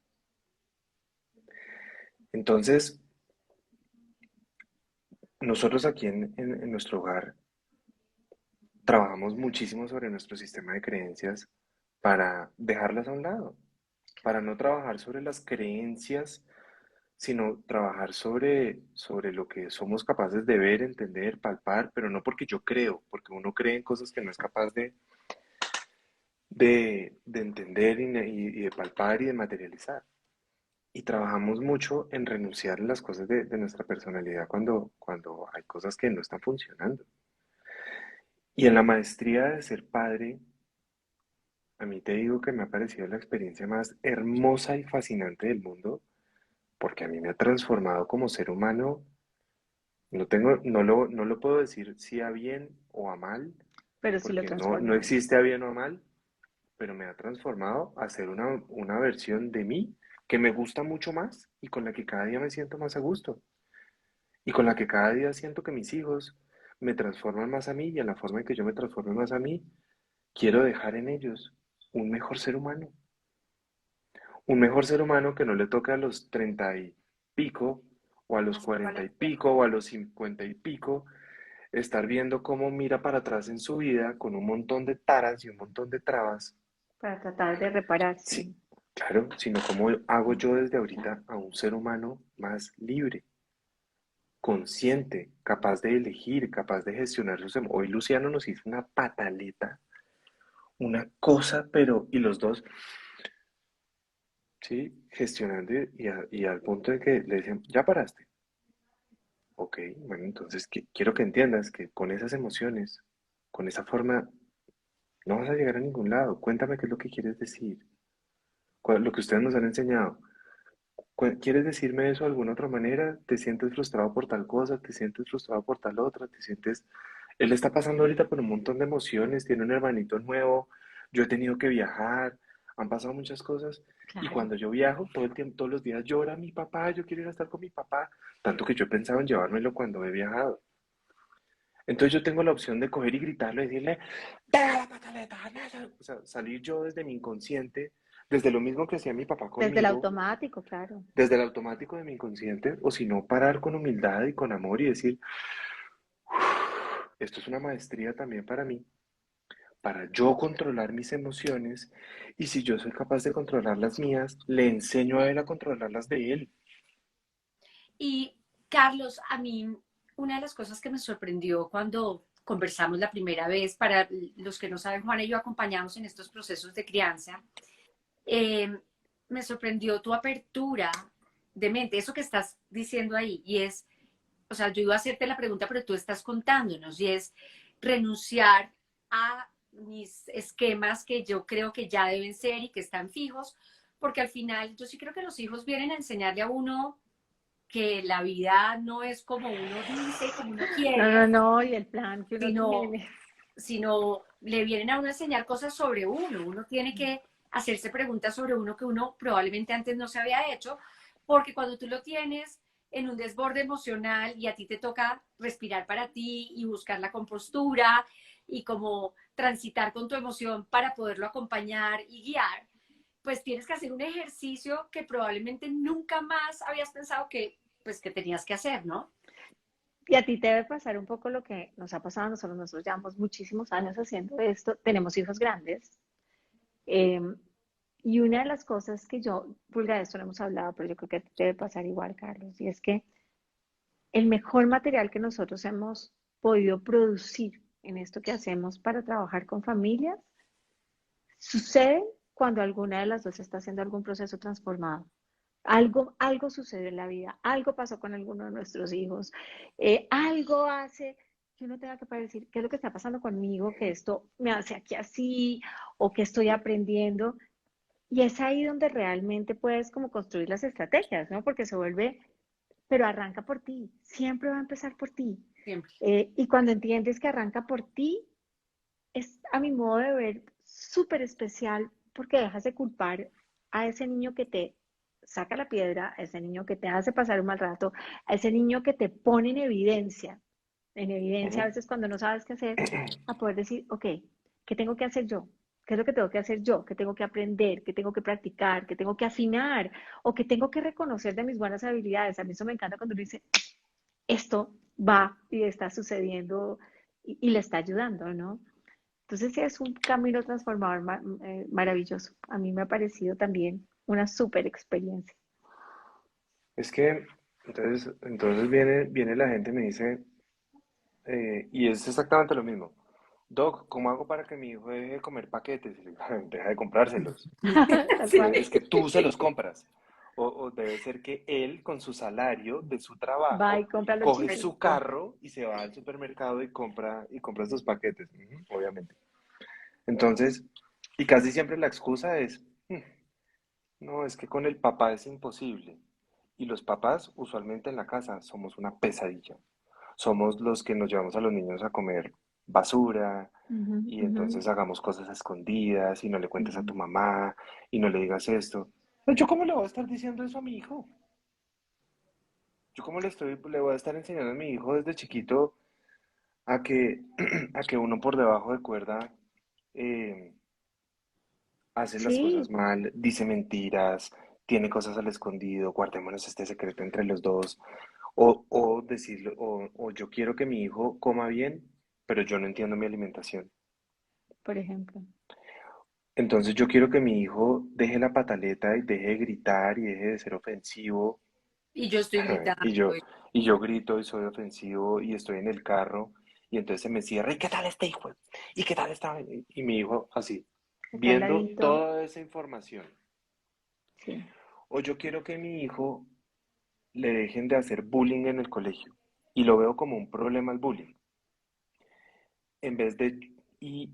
Entonces, nosotros aquí en nuestro hogar trabajamos muchísimo sobre nuestro sistema de creencias para dejarlas a un lado, para no trabajar sobre las creencias, sino trabajar sobre lo que somos capaces de ver, entender, palpar, pero no porque yo creo, porque uno cree en cosas que no es capaz de entender y de palpar y de materializar. Y trabajamos mucho en renunciar a las cosas de nuestra personalidad cuando hay cosas que no están funcionando. Y en la maestría de ser padre, a mí te digo que me ha parecido la experiencia más hermosa y fascinante del mundo, porque a mí me ha transformado como ser humano. No lo puedo decir si a bien o a mal, pero sí lo porque no transformó. existe a bien o a mal, pero me ha transformado a ser una versión de mí que me gusta mucho más y con la que cada día me siento más a gusto y con la que cada día siento que mis hijos me transforman más a mí y en la forma en que yo me transforme más a mí, quiero dejar en ellos un mejor ser humano. Un mejor ser humano que no le toque a los 30 y pico, o a los Hacer 40 balance. y pico, o a los 50 y pico, estar viendo cómo mira para atrás en su vida con un montón de taras y un montón de trabas. Para tratar de reparar, Sí, sí. claro, sino cómo hago yo desde ahorita a un ser humano más libre, consciente, capaz de elegir, capaz de gestionar sus emociones. Hoy Luciano nos hizo una pataleta, una cosa, pero, y los dos, sí, gestionando y al punto de que le decían, ya paraste. Ok, bueno, entonces quiero que entiendas que con esas emociones, con esa forma, no vas a llegar a ningún lado. Cuéntame qué es lo que quieres decir, lo que ustedes nos han enseñado. ¿Quieres decirme eso de alguna otra manera? ¿Te sientes frustrado por tal cosa? ¿Te sientes frustrado por tal otra? ¿Te sientes... Él está pasando ahorita por un montón de emociones, tiene un hermanito nuevo, yo he tenido que viajar, han pasado muchas cosas. Y Claro. cuando yo viajo, todo el tiempo, todos los días llora mi papá, yo quiero ir a estar con mi papá, tanto que yo he pensado en llevármelo cuando he viajado. Entonces yo tengo la opción de coger y gritarle, decirle, ¡Deja la pataleta! O sea, salir yo desde mi inconsciente, desde lo mismo que hacía mi papá Desde el conmigo, automático, claro. desde el automático de mi inconsciente, o si no, parar con humildad y con amor y decir, esto es una maestría también para mí, para yo controlar mis emociones, y si yo soy capaz de controlar las mías, le enseño a él a controlar las de él. Y Carlos, a mí una de las cosas que me sorprendió cuando conversamos la primera vez, para los que no saben, Juana y yo acompañamos en estos procesos de crianza, eh, me sorprendió tu apertura de mente, eso que estás diciendo ahí, y es, o sea, yo iba a hacerte la pregunta, pero tú estás contándonos, y es renunciar a mis esquemas que yo creo que ya deben ser y que están fijos, porque al final yo sí creo que los hijos vienen a enseñarle a uno que la vida no es como uno dice, como uno No, no, quiere, no, y el plan que uno sino, tiene. sino le vienen a uno a enseñar cosas sobre uno. Uno tiene que hacerse preguntas sobre uno que uno probablemente antes no se había hecho, porque cuando tú lo tienes en un desborde emocional y a ti te toca respirar para ti y buscar la compostura y como transitar con tu emoción para poderlo acompañar y guiar, pues tienes que hacer un ejercicio que probablemente nunca más habías pensado que, pues, que tenías que hacer, ¿no? Y a ti te debe pasar un poco lo que nos ha pasado a nosotros. Nosotros llevamos muchísimos años haciendo esto. Tenemos hijos grandes. eh, y una de las cosas que yo, Pulga, de esto no hemos hablado, pero yo creo que a ti te debe pasar igual, Carlos, y es que el mejor material que nosotros hemos podido producir en esto que hacemos para trabajar con familias sucede cuando alguna de las dos está haciendo algún proceso transformado. Algo sucede en la vida, algo pasó con alguno de nuestros hijos, algo hace que uno tenga que decir, ¿qué es lo que está pasando conmigo? Que esto me hace aquí así, o que estoy aprendiendo. Y es ahí donde realmente puedes como construir las estrategias, ¿no? Porque se vuelve, pero arranca por ti, siempre va a empezar por ti. Siempre. Y cuando entiendes que arranca por ti, es a mi modo de ver súper especial porque dejas de culpar a ese niño que te saca la piedra, a ese niño que te hace pasar un mal rato, a ese niño que te pone en evidencia a Ujú. veces cuando no sabes qué hacer, a poder decir, ok, ¿qué tengo que hacer yo? ¿Qué es lo que tengo que hacer yo? ¿Qué tengo que aprender? ¿Qué tengo que practicar? ¿Qué tengo que afinar? ¿O qué tengo que reconocer de mis buenas habilidades? A mí eso me encanta cuando uno dice, esto va y está sucediendo y le está ayudando, ¿no? Entonces sí es un camino transformador maravilloso. A mí me ha parecido también una súper experiencia. Es que, entonces viene la gente y me dice, y es exactamente lo mismo. Doc, ¿cómo hago para que mi hijo deje de comer paquetes? Y le digo, deja de comprárselos. Tal Sí. cual. Es que tú se los compras. O debe ser que él, con su salario de su Va y trabajo, compra los coge chiches. su carro y se va al supermercado y compra esos paquetes. Ujú, obviamente. Entonces, Y casi siempre la excusa es, no, es que con el papá es imposible. Y los papás, usualmente en la casa, somos una pesadilla. Somos los que nos llevamos a los niños a comer basura Ujú, y ujú, entonces hagamos cosas a escondidas y no le cuentes a ujú. tu mamá y no le digas esto. Pues, ¿yo cómo le voy a estar diciendo eso a mi hijo? ¿Yo cómo le voy a estar enseñando a mi hijo desde chiquito a que, a que uno por debajo de cuerda eh, hace las cosas Sí, mal, dice mentiras, tiene cosas al escondido, guardémonos este secreto entre los dos? O decirlo, o yo quiero que mi hijo coma bien, pero yo no entiendo mi alimentación. por ejemplo. Entonces yo quiero que mi hijo deje la pataleta y deje de gritar y deje de ser ofensivo. Y yo estoy gritando. Y yo, y yo grito y soy ofensivo y estoy en el carro y entonces se me cierra. ¿Y qué tal este hijo? ¿Y qué tal esta? Y mi hijo así, Acá al viendo ladito, toda esa información. sí. O yo quiero que mi hijo le dejen de hacer bullying en el colegio y lo veo como un problema el bullying. En vez de, y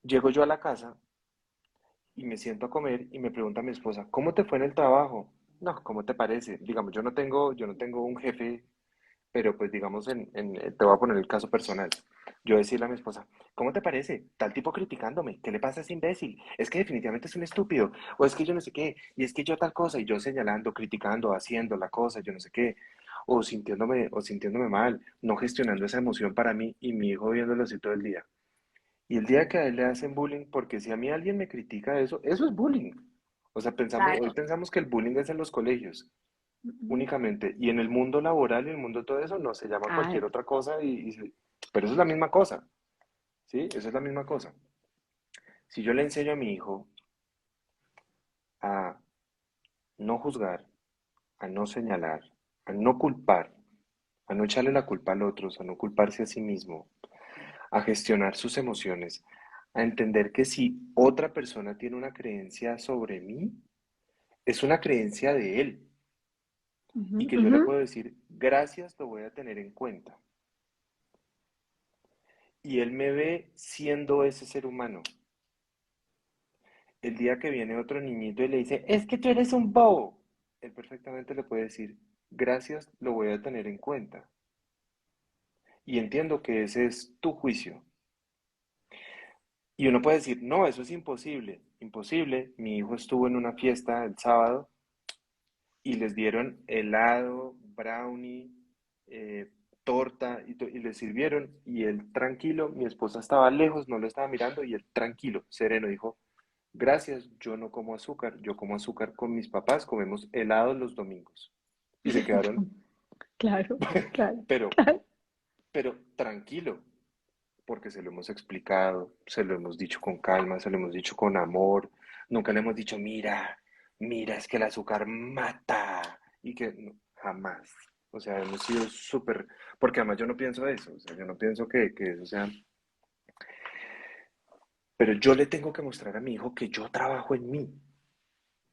llego yo a la casa y me siento a comer y me pregunta mi esposa, ¿cómo te fue en el trabajo? No, ¿cómo te parece? Digamos, yo no tengo un jefe, pero pues digamos, te voy a poner el caso personal. Yo decirle a mi esposa, ¿cómo te parece? Tal tipo criticándome, ¿qué le pasa a ese imbécil? Es que definitivamente es un estúpido, o es que yo no sé qué, y es que yo tal cosa, y yo señalando, criticando, haciendo la cosa, yo no sé qué, o sintiéndome mal, no gestionando esa emoción para mí, y mi hijo viéndolo así todo el día. Y el día que a él le hacen bullying, porque si a mí alguien me critica eso, eso es bullying. O sea, hoy Claro, pensamos que el bullying es en los colegios Ujú. únicamente, y en el mundo laboral y en el mundo de todo eso, no, se llama Ah, cualquier otra cosa, pero eso es la misma cosa, ¿sí? Eso es la misma cosa. Si yo le enseño a mi hijo a no juzgar, a no señalar, a no culpar, a no echarle la culpa al otro, a no culparse a sí mismo, a gestionar sus emociones, a entender que si otra persona tiene una creencia sobre mí, es una creencia de él ujú, y que yo ujú. le puedo decir, gracias, lo voy a tener en cuenta. Y él me ve siendo ese ser humano. El día que viene otro niñito y le dice, es que tú eres un bobo, él perfectamente le puede decir, gracias, lo voy a tener en cuenta. Y entiendo que ese es tu juicio. Y uno puede decir, no, eso es imposible. Imposible. Mi hijo estuvo en una fiesta el sábado y les dieron helado, brownie, eh, torta y les sirvieron y él tranquilo, mi esposa estaba lejos, no lo estaba mirando y él tranquilo, sereno, dijo, gracias, yo no como azúcar, yo como azúcar con mis papás, comemos helado los domingos. Y se quedaron, Claro, claro, pero, claro. pero tranquilo, porque se lo hemos explicado, se lo hemos dicho con calma, se lo hemos dicho con amor, nunca le hemos dicho, mira, mira, es que el azúcar mata, y que no, jamás. O sea, hemos sido súper, porque además yo no pienso eso, o sea, yo no pienso que eso sea, pero yo le tengo que mostrar a mi hijo que yo trabajo en mí,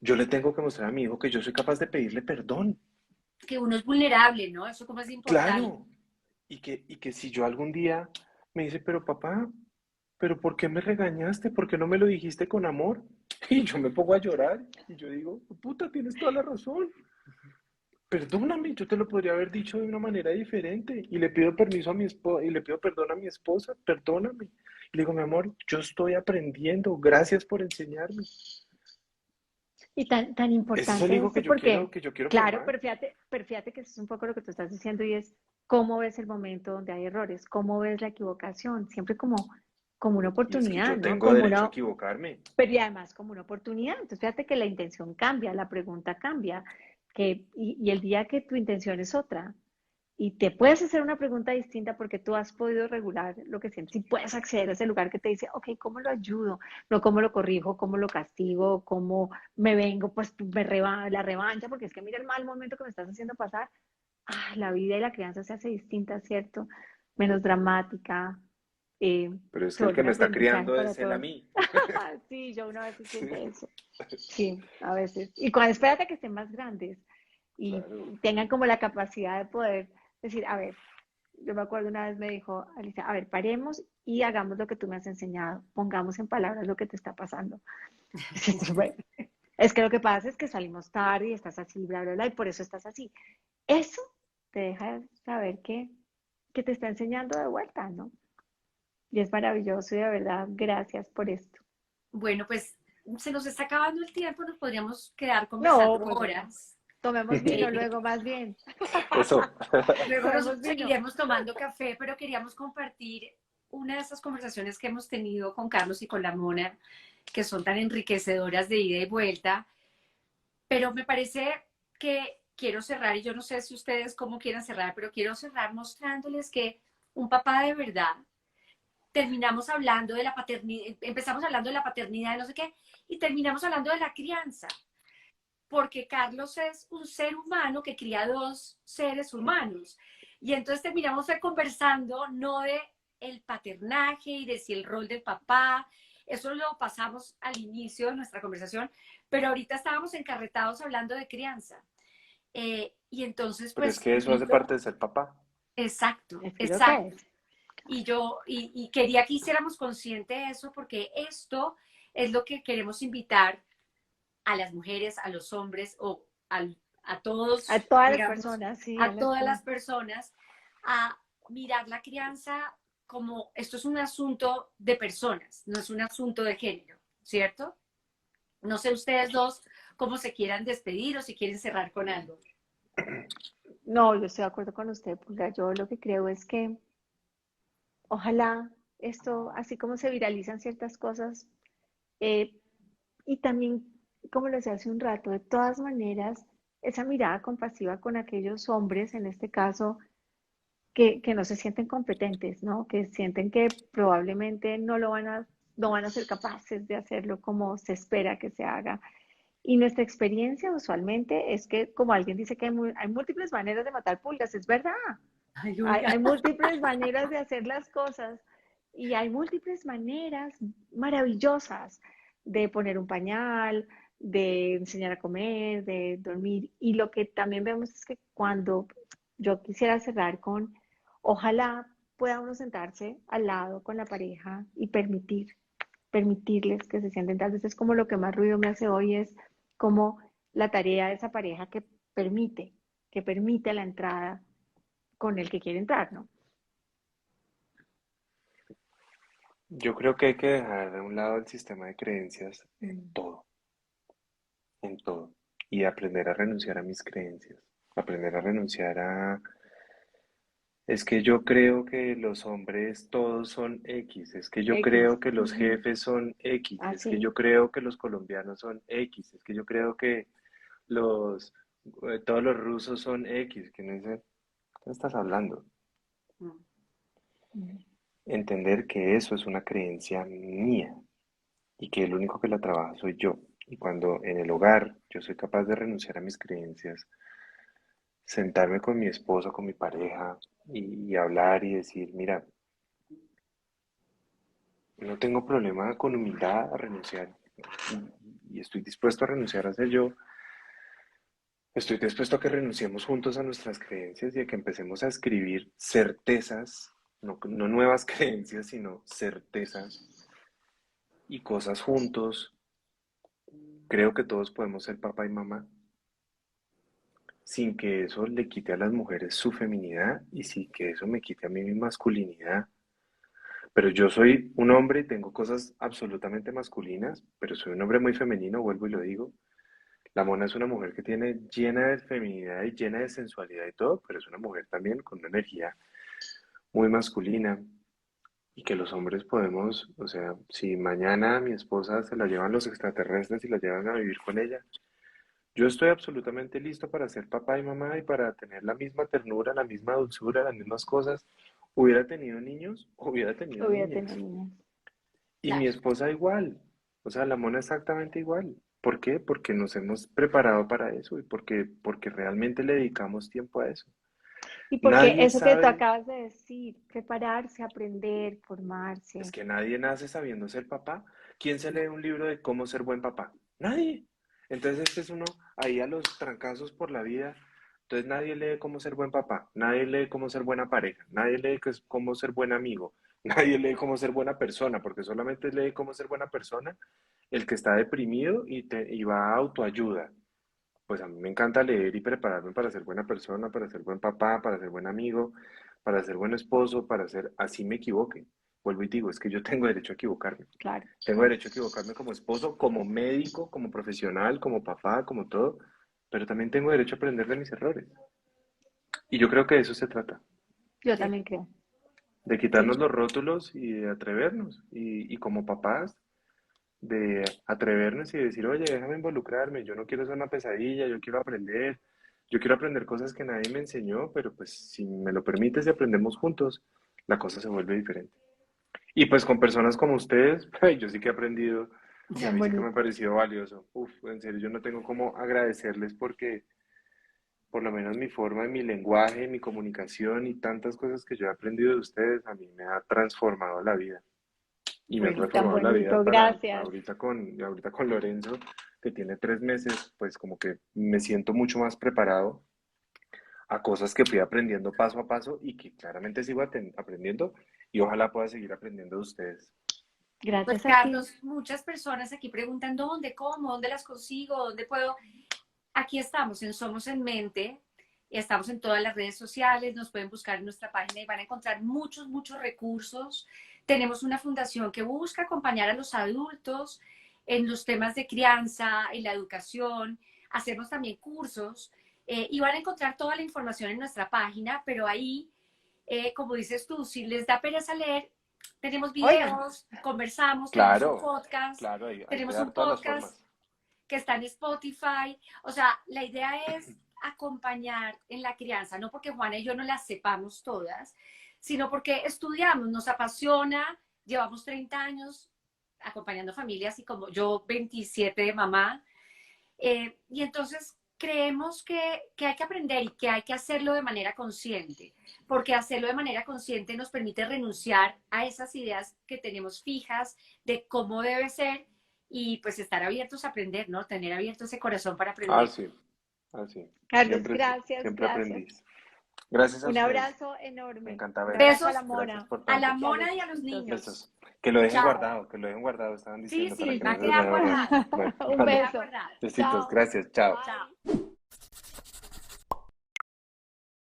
yo le tengo que mostrar a mi hijo que yo soy capaz de pedirle perdón, que uno es vulnerable, ¿no? Eso como es importante. claro, y que si yo algún día me dice, pero papá, ¿pero por qué me regañaste? ¿Por qué no me lo dijiste con amor? Y yo me pongo a llorar y yo digo, puta, tienes toda la razón. Perdóname, yo te lo podría haber dicho de una manera diferente y le pido permiso a mi esposa y le pido perdón a mi esposa, perdóname. Y le digo, mi amor, yo estoy aprendiendo, gracias por enseñarme. Y tan Ese es el importante hijo esto porque, que yo quiero claro, formar. pero fíjate que eso es un poco lo que tú estás diciendo y es cómo ves el momento donde hay errores, cómo ves la equivocación, siempre como una Y es que oportunidad, yo ¿no? tengo derecho a equivocarme. Pero y además como una oportunidad. Entonces fíjate que la intención cambia, la pregunta cambia, y el día que tu intención es otra, y te puedes hacer una pregunta distinta porque tú has podido regular lo que sientes y puedes acceder a ese lugar que te dice, ok, ¿cómo lo ayudo? No cómo lo corrijo, cómo lo castigo, cómo me vengo, pues la revancha, porque es que mira el mal momento que me estás haciendo pasar. Ah, la vida y la crianza se hace distinta, ¿cierto? Menos dramática, eh, Pero es se que el vuelve que un me está aprendizaje criando para es él a todos. mí. Sí, yo una vez Sí, siento eso. Sí, a veces. Y cuando espérate que estén más grandes y claro. tengan como la capacidad de poder decir, a ver, yo me acuerdo una vez me dijo, Alicia, a ver, paremos y hagamos lo que tú me has enseñado, pongamos en palabras lo que te está pasando. Bueno, es que lo que pasa es que salimos tarde y estás así, bla, bla, bla, y por eso estás así. Eso te deja saber que te está enseñando de vuelta, ¿no? Y es maravilloso y de verdad, gracias por esto. Bueno, pues se nos está acabando el tiempo, nos podríamos quedar No, conversando pues no. horas. Tomemos vino Eh, luego, más bien. Eso. Luego nos Tomemos vino. seguiremos tomando café, pero queríamos compartir una de esas conversaciones que hemos tenido con Carlos y con la Mona, que son tan enriquecedoras de ida y vuelta. Pero me parece que quiero cerrar, y yo no sé si ustedes cómo quieran cerrar, pero quiero cerrar mostrándoles que un papá de verdad, terminamos hablando de la paternidad, empezamos hablando de la paternidad, de no sé qué, y terminamos hablando de la crianza, porque Carlos es un ser humano que cría dos seres humanos. Y entonces terminamos conversando no de el paternaje y de si el rol del papá, eso lo pasamos al inicio de nuestra conversación, pero ahorita estábamos encarretados hablando de crianza. Y entonces, Pero es pues, que eso hace parte de ser papá. exacto, Es que lo que exacto. es. Y quería que hiciéramos consciente de eso, porque esto es lo que queremos invitar a las mujeres, a los hombres o a A todos, todas las digamos, personas, sí, a a las todas que... las personas, a mirar la crianza como esto es un asunto de personas, no es un asunto de género, ¿cierto? No sé ustedes dos cómo se quieran despedir o si quieren cerrar con algo. No, yo estoy de acuerdo con usted, Pulga. Yo lo que creo es que ojalá esto, así como se viralizan ciertas cosas, eh, y también, como lo decía hace un rato, de todas maneras, esa mirada compasiva con aquellos hombres, en este caso, que no se sienten competentes, ¿no? Que sienten que probablemente no van a ser capaces de hacerlo como se espera que se haga. Y nuestra experiencia usualmente es que, como alguien dice que hay múltiples maneras de matar pulgas, es verdad. Ay, Hay Olga. múltiples maneras de hacer las cosas y hay múltiples maneras maravillosas de poner un pañal, de enseñar a comer, de dormir. Y lo que también vemos es que cuando yo quisiera cerrar con, ojalá pueda uno sentarse al lado con la pareja y permitirles que se sienten. Tal vez es como lo que más ruido me hace hoy, es como la tarea de esa pareja que permite la entrada con el que quiere entrar, ¿no? Yo creo que hay que dejar de un lado el sistema de creencias Mm. en todo, y aprender a renunciar a mis creencias, aprender a renunciar a... Es que yo creo que los hombres todos son X, es que yo X. creo que los Ujú. jefes son X, es que Así. yo creo que los colombianos son X, es que yo creo que los todos los rusos son X, que no sé, ¿qué estás hablando? Mm. Entender que eso es una creencia mía y que el único que la trabaja soy yo. Y cuando en el hogar yo soy capaz de renunciar a mis creencias, sentarme con mi esposo, con mi pareja y hablar y decir, mira, no tengo problema con humildad a renunciar y estoy dispuesto a renunciar a ser yo. Estoy dispuesto a que renunciemos juntos a nuestras creencias y a que empecemos a escribir certezas, no nuevas creencias, sino certezas y cosas juntos. Creo que todos podemos ser papá y mamá sin que eso le quite a las mujeres su feminidad y sin que eso me quite a mí mi masculinidad. Pero yo soy un hombre y tengo cosas absolutamente masculinas, pero soy un hombre muy femenino, vuelvo y lo digo. La Mona es una mujer que tiene llena de feminidad y llena de sensualidad y todo, pero es una mujer también con una energía muy masculina y que los hombres podemos, o sea, si mañana mi esposa se la llevan los extraterrestres y la llevan a vivir con ella, yo estoy absolutamente listo para ser papá y mamá y para tener la misma ternura, la misma dulzura, las mismas cosas. Hubiera tenido niños, hubiera tenido Hubiera tenido niñas. niñas. Y mi Claro. esposa igual. O sea, la Mona exactamente igual. ¿Por qué? Porque nos hemos preparado para eso y porque realmente le dedicamos tiempo a eso. Y porque Nadie eso que tú sabe, acabas de decir, prepararse, aprender, es formarse. que nadie nace sabiendo ser papá. ¿Quién se lee un libro de cómo ser buen papá? Nadie. Entonces este es uno ahí a los trancazos por la vida. Entonces nadie lee cómo ser buen papá, nadie lee cómo ser buena pareja, nadie lee cómo ser buen amigo, nadie lee cómo ser buena persona, porque solamente lee cómo ser buena persona el que está deprimido y va a autoayuda. Pues a mí me encanta leer y prepararme para ser buena persona, para ser buen papá, para ser buen amigo, para ser buen esposo, para ser, así me equivoque. Vuelvo y digo, es que yo tengo derecho a equivocarme. Claro. Tengo derecho a equivocarme como esposo, como médico, como profesional, como papá, como todo, pero también tengo derecho a aprender de mis errores. Y yo creo que de eso se trata, Yo Sí, también creo. de Sí. quitarnos los rótulos y de atrevernos. Y como papás, de atrevernos y decir, oye, déjame involucrarme, yo no quiero ser una pesadilla, yo quiero aprender cosas que nadie me enseñó, pero pues si me lo permites y aprendemos juntos, la cosa se vuelve diferente. Y pues con personas como ustedes, yo sí que he aprendido y a Tan mí sí que me ha bonito. parecido valioso. Uf, en serio, yo no tengo cómo agradecerles porque por lo menos mi forma, mi lenguaje, mi comunicación y tantas cosas que yo he aprendido de ustedes, a mí me ha transformado la vida. Y me han Bueno, tan transformado la vida bonito. para Gracias. ahorita con Lorenzo, que tiene 3 meses, pues como que me siento mucho más preparado a cosas que fui aprendiendo paso a paso y que claramente sigo aprendiendo y ojalá pueda seguir aprendiendo de ustedes. pues Gracias a ti. Carlos, muchas personas aquí preguntan dónde, cómo, dónde las consigo, dónde puedo. Aquí estamos en Somos en Mente, estamos en todas las redes sociales, nos pueden buscar en nuestra página y van a encontrar muchos, muchos recursos. Tenemos una fundación que busca acompañar a los adultos en los temas de crianza, en la educación. Hacemos también cursos y van a encontrar toda la información en nuestra página, pero ahí, como dices tú, si les da pereza leer, tenemos Oigan, videos, conversamos, Claro, claro, hay que tenemos un dar todas las podcast formas. que está en Spotify. O sea, la idea es acompañar en la crianza, no porque Juana y yo no las sepamos todas, sino porque estudiamos, nos apasiona, llevamos 30 años acompañando familias y como yo 27 de mamá, y entonces creemos que hay que aprender y que hay que hacerlo de manera consciente, porque hacerlo de manera consciente nos permite renunciar a esas ideas que tenemos fijas de cómo debe ser y pues estar abiertos a aprender, ¿no? Tener abierto ese corazón para aprender. Así, así. Carlos, gracias, Siempre gracias. aprendiz. Gracias a Un ustedes. abrazo Me enorme. encanta Un abrazo a verlos. la Besos Gracias mona por a la tanto. y a los mona y a los chiquitos. niños. Besos. Chao. Que lo dejen guardado, estaban Sí, diciendo para sí, Sí, que va no a se los quedar vayan a borrar. guardado. Bueno, un Va a vale. quedar beso. guardado. Besitos, Chao. gracias, chao. Chao. Bye.